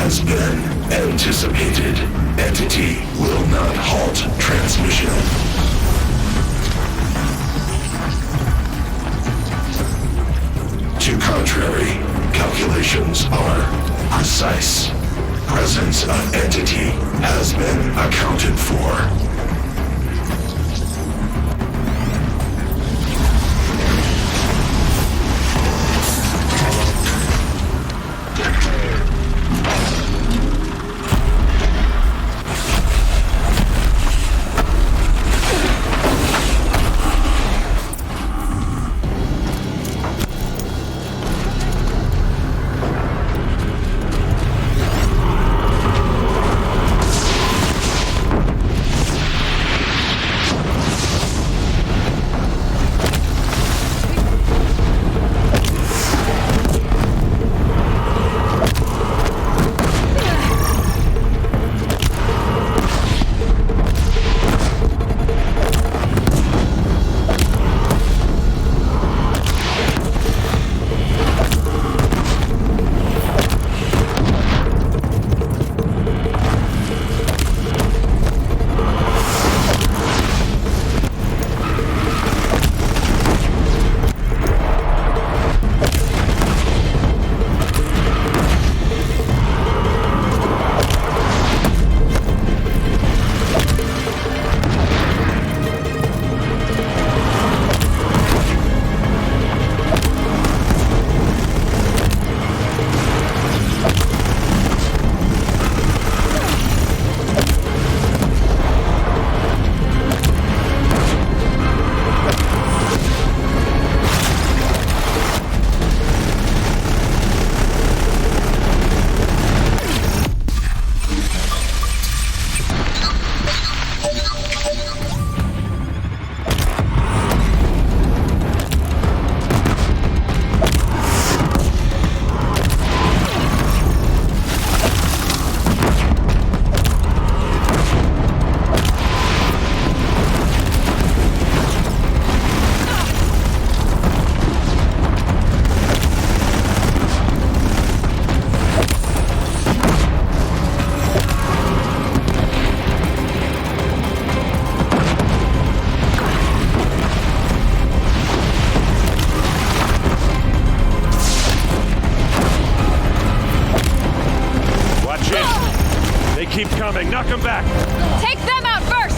Has been anticipated. Entity will not halt transmission. To contrary, calculations are precise. Presence of entity has been accounted for.
Keep coming. Knock them back.
Take them out first!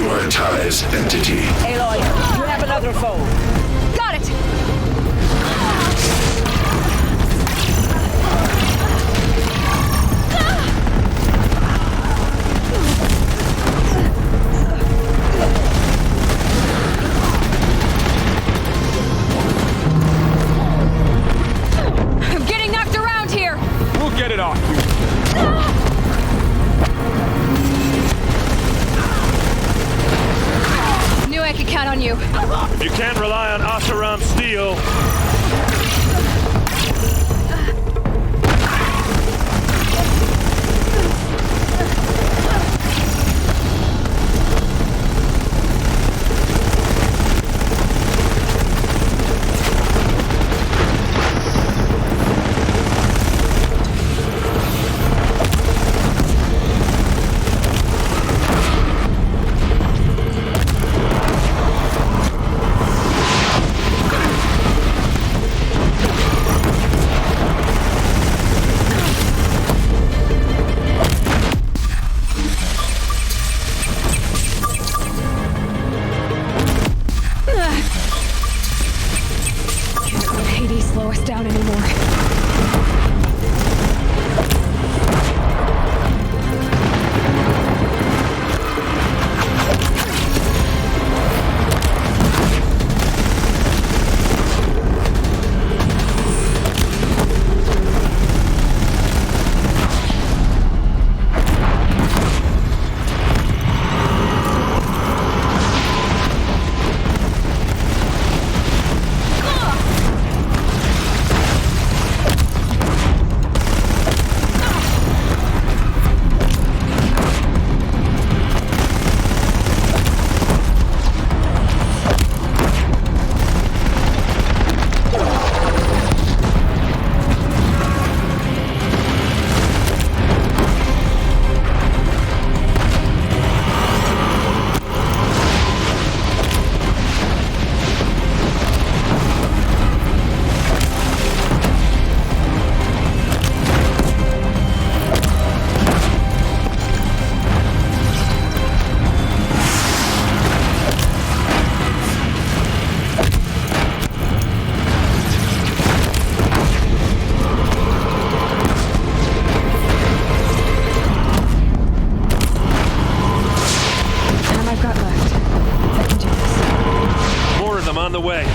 Prioritize entity.
Aloy, you have another foe.
Got it! I'm getting knocked around here!
We'll get it off you.
Knew I could count on you.
If you can't rely on Asaram steel,
Hades slow us down anymore.
on the way.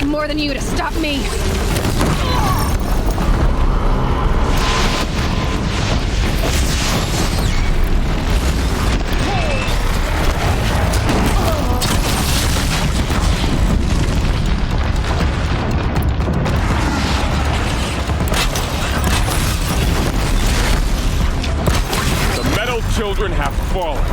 More than you to stop me.
children have fallen.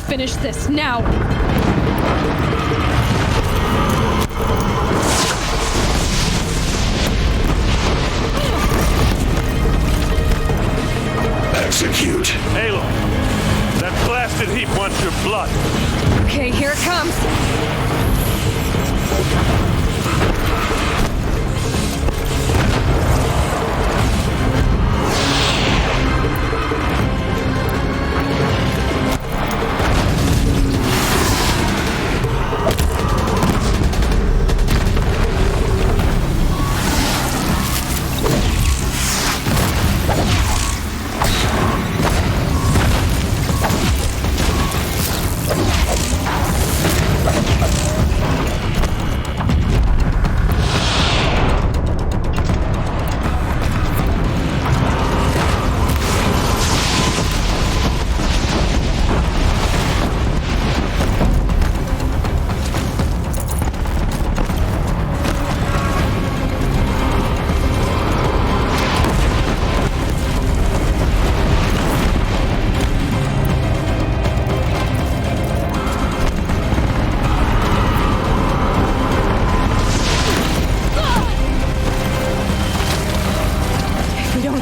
Finish this now!
Execute.
Aloy, that blasted heap wants your blood.
Okay, here it comes!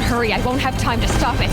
Hurry, I won't have time to stop it.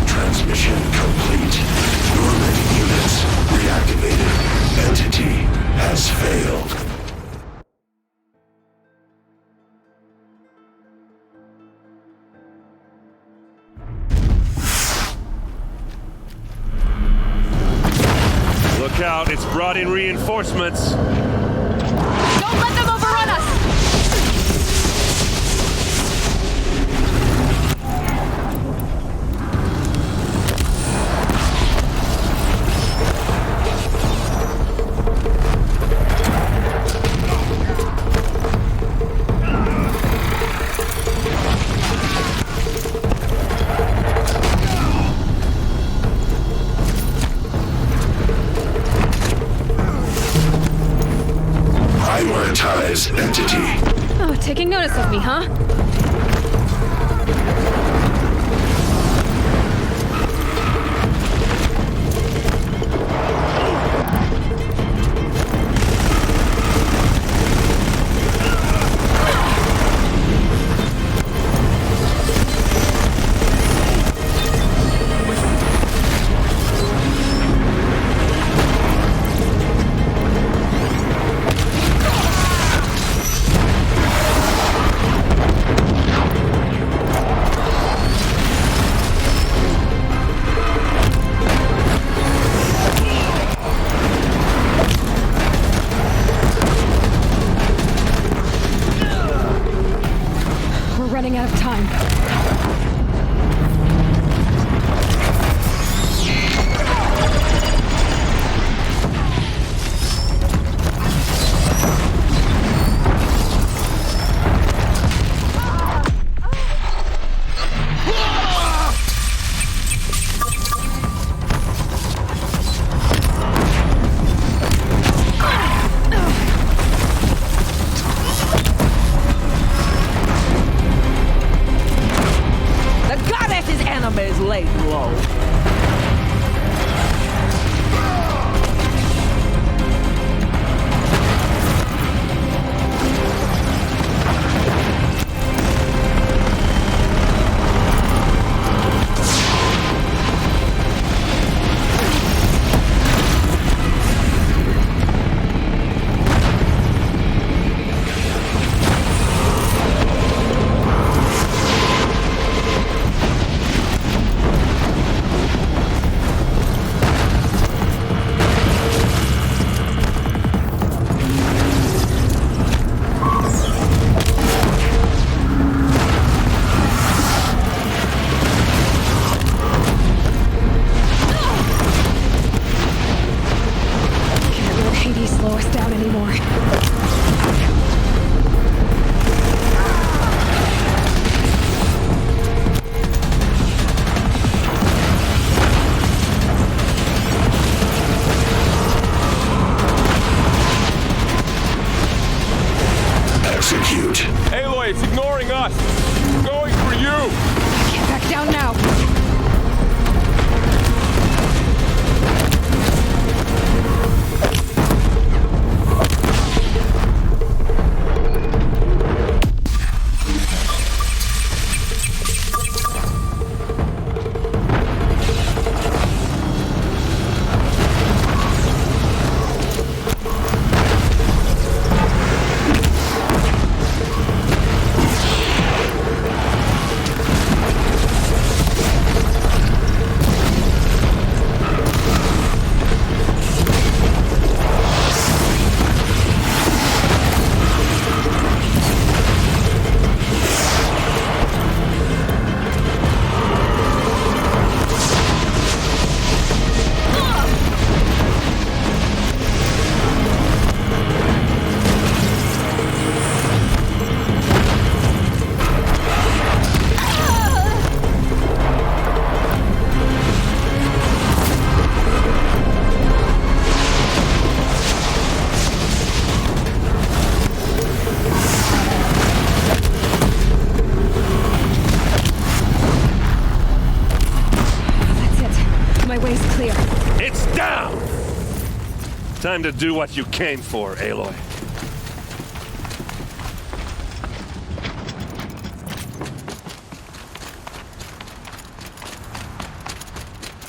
Transmission complete. Your ready units has failed.
Look out, it's brought in reinforcements.
Don't let them overrun us!
Prioritize entity.
Oh, taking notice of me, huh? Running out of time.
Enemies laid low. Slow us down anymore.
Execute.
Aloy, it's ignoring us. It's going for you.
Get back down now.
Time to do what you came for, Aloy.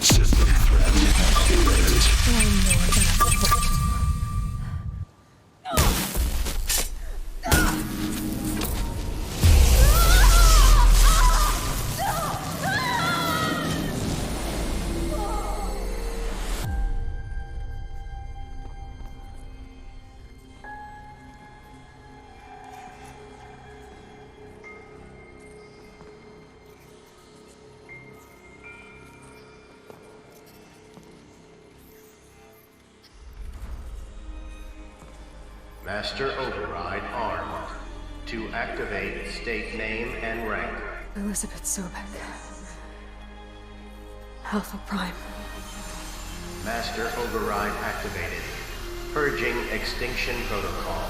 System threat imminent.
Master Override armed. To activate, state name and rank.
Elizabeth Sobek. Alpha Prime.
Master Override activated. Purging Extinction Protocol.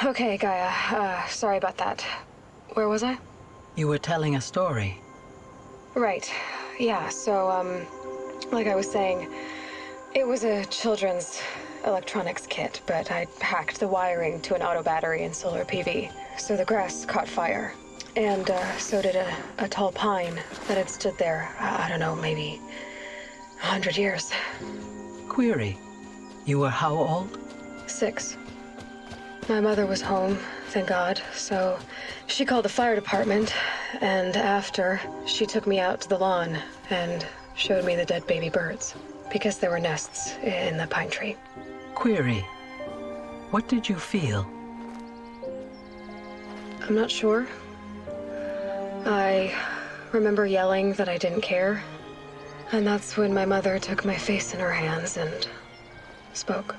Okay, Gaia. Sorry about that. Where was I?
You were telling a story.
Right. Yeah, so, like I was saying, it was a children's electronics kit, but I hacked the wiring to an auto battery and solar PV. So the grass caught fire. And, so did a tall pine that had stood there, I don't know, maybe 100 years.
Query. You were how old?
6. My mother was home, thank God, so she called the fire department, and after, she took me out to the lawn and showed me the dead baby birds, because there were nests in the pine tree.
Query. What did you feel?
I'm not sure. I remember yelling that I didn't care, and that's when my mother took my face in her hands and spoke.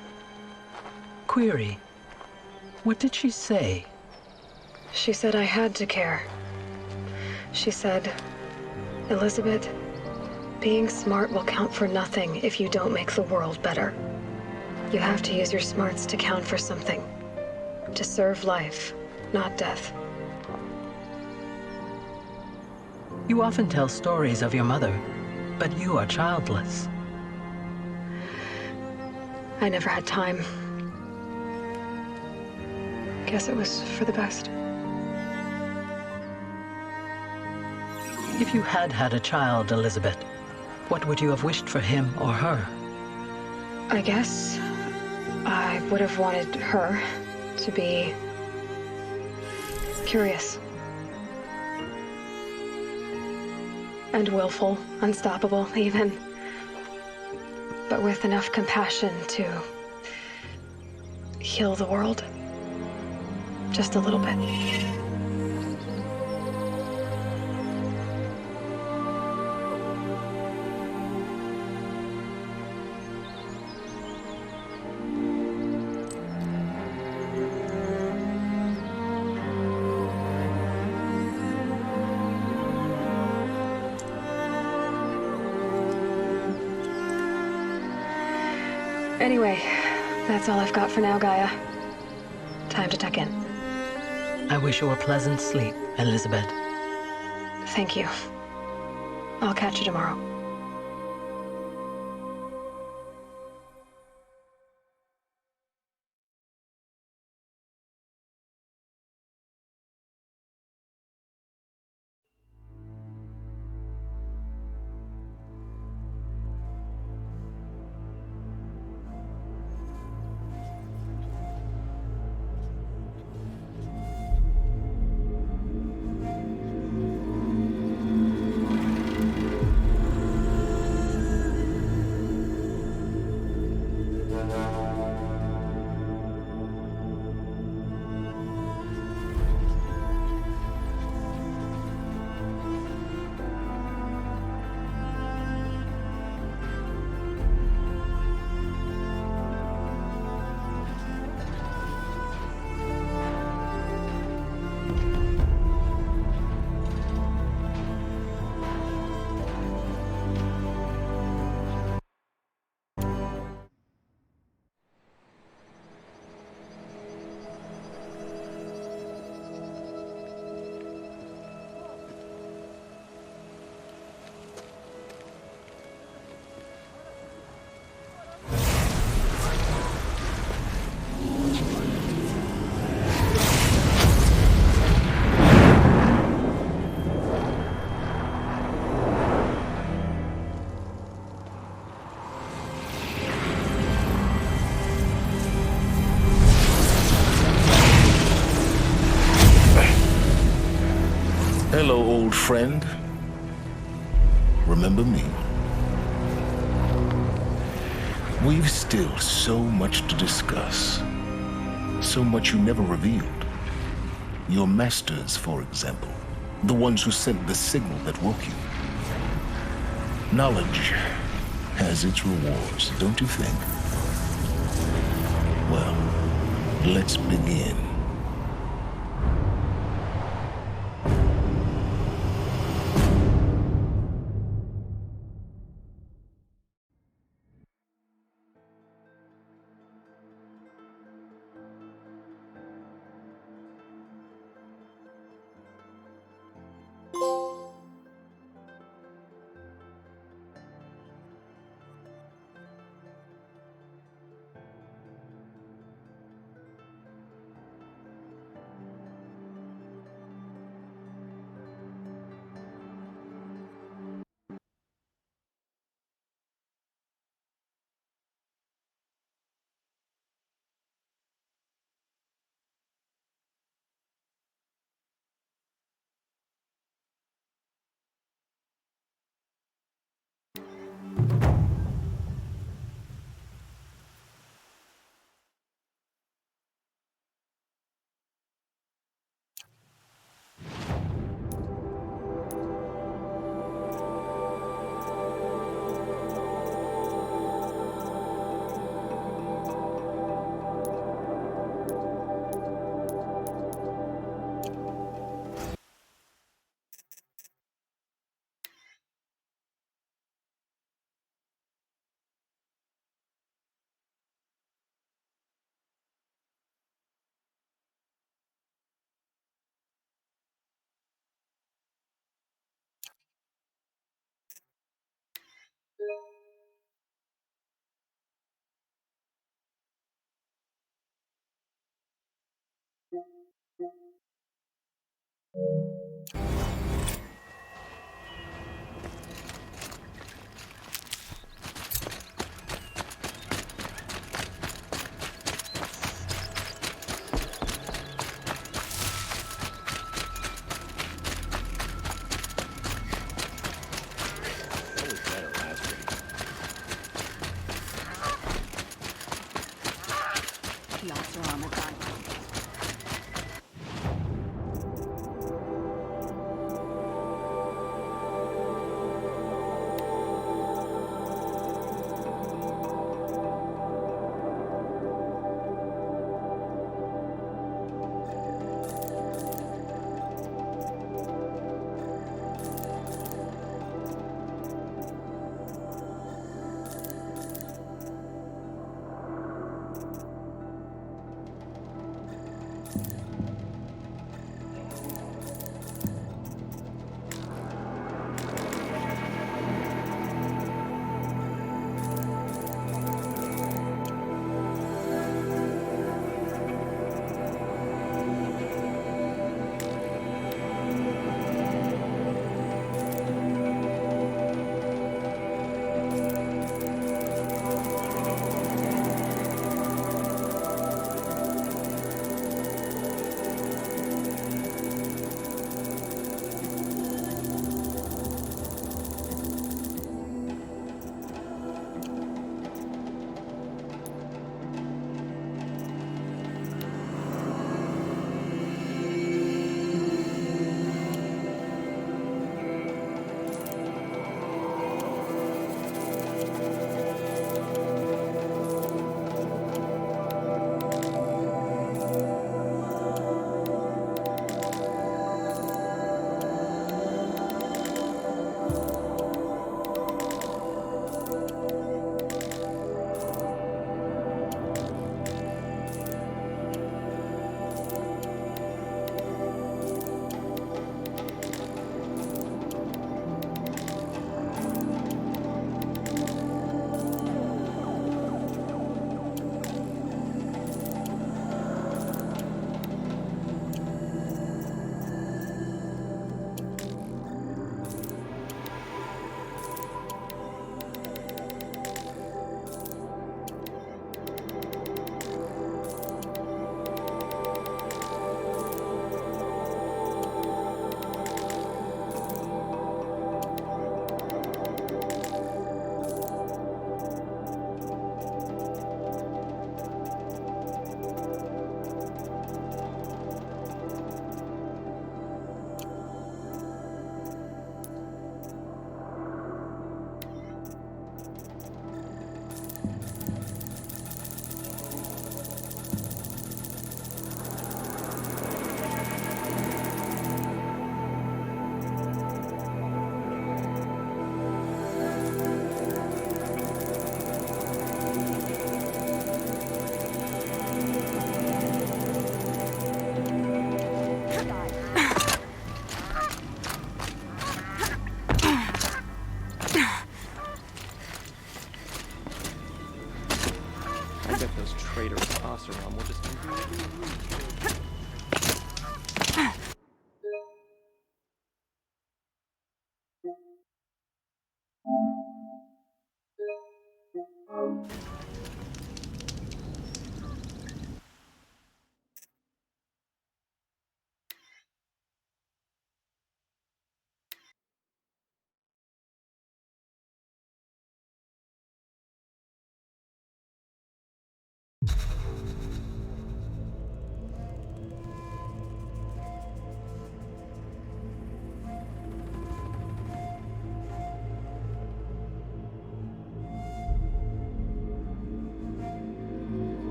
Query. What did she say?
She said I had to care. She said, Elizabeth, being smart will count for nothing if you don't make the world better. You have to use your smarts to count for something. To serve life, not death.
You often tell stories of your mother, but you are childless.
I never had time. Guess it was for the best.
If you had had a child, Elizabeth, what would you have wished for him or her?
I guess I would have wanted her to be curious. And willful, unstoppable, even. But with enough compassion to heal the world. Just a little bit. Anyway, that's all I've got for now, Gaia. Time to tuck in.
I wish you a pleasant sleep, Elizabeth.
Thank you. I'll catch you tomorrow.
Hello, old friend. Remember me? We've still so much to discuss. So much you never revealed. Your masters, for example. The ones who sent the signal that woke you. Knowledge has its rewards, don't you think? Well, let's begin.
traitorous Oseram will just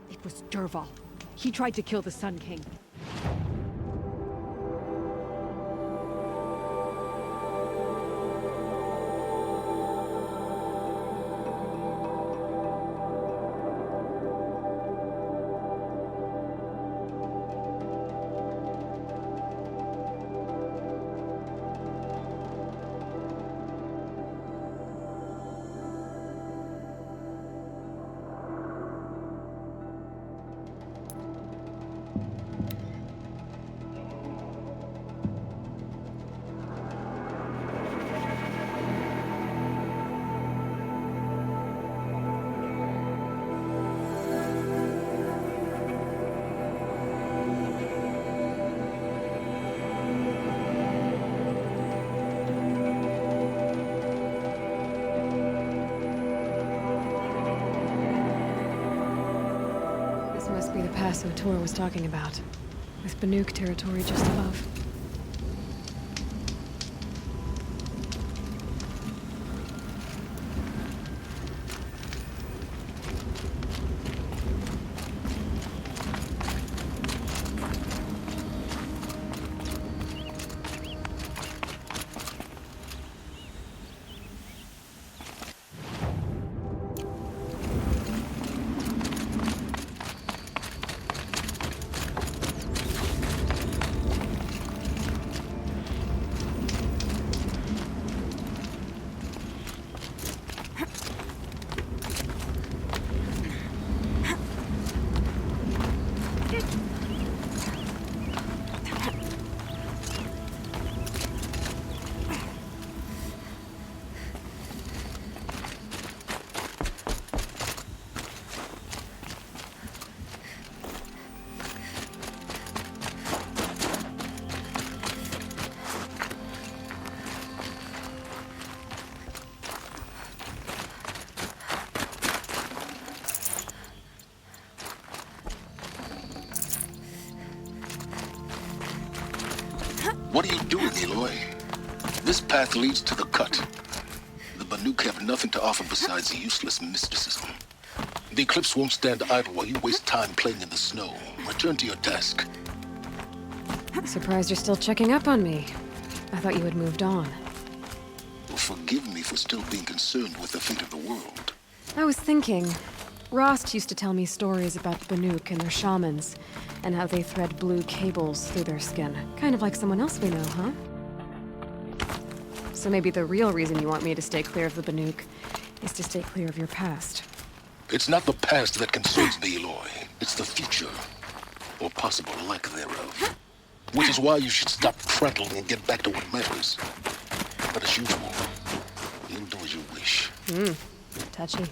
It was Dervahl. He tried to kill the Sun King.
Must be the pass O'Tor was talking about, with Banuk territory just above.
What are you doing, Aloy? This path leads to the cut. The Banuk have nothing to offer besides useless mysticism. The Eclipse won't stand idle while you waste time playing in the snow. Return to your task.
Surprised you're still checking up on me. I thought you had moved on.
Well, forgive me for still being concerned with the fate of the world.
I was thinking, Rost used to tell me stories about Banuk and their shamans, and how they thread blue cables through their skin. Kind of like someone else we know, huh? So maybe the real reason you want me to stay clear of the Banuk is to stay clear of your past.
It's not the past that concerns me, Aloy. It's the future, or possible lack thereof. Which is why you should stop prattling and get back to what matters. But as usual, you'll do as you wish.
Touchy.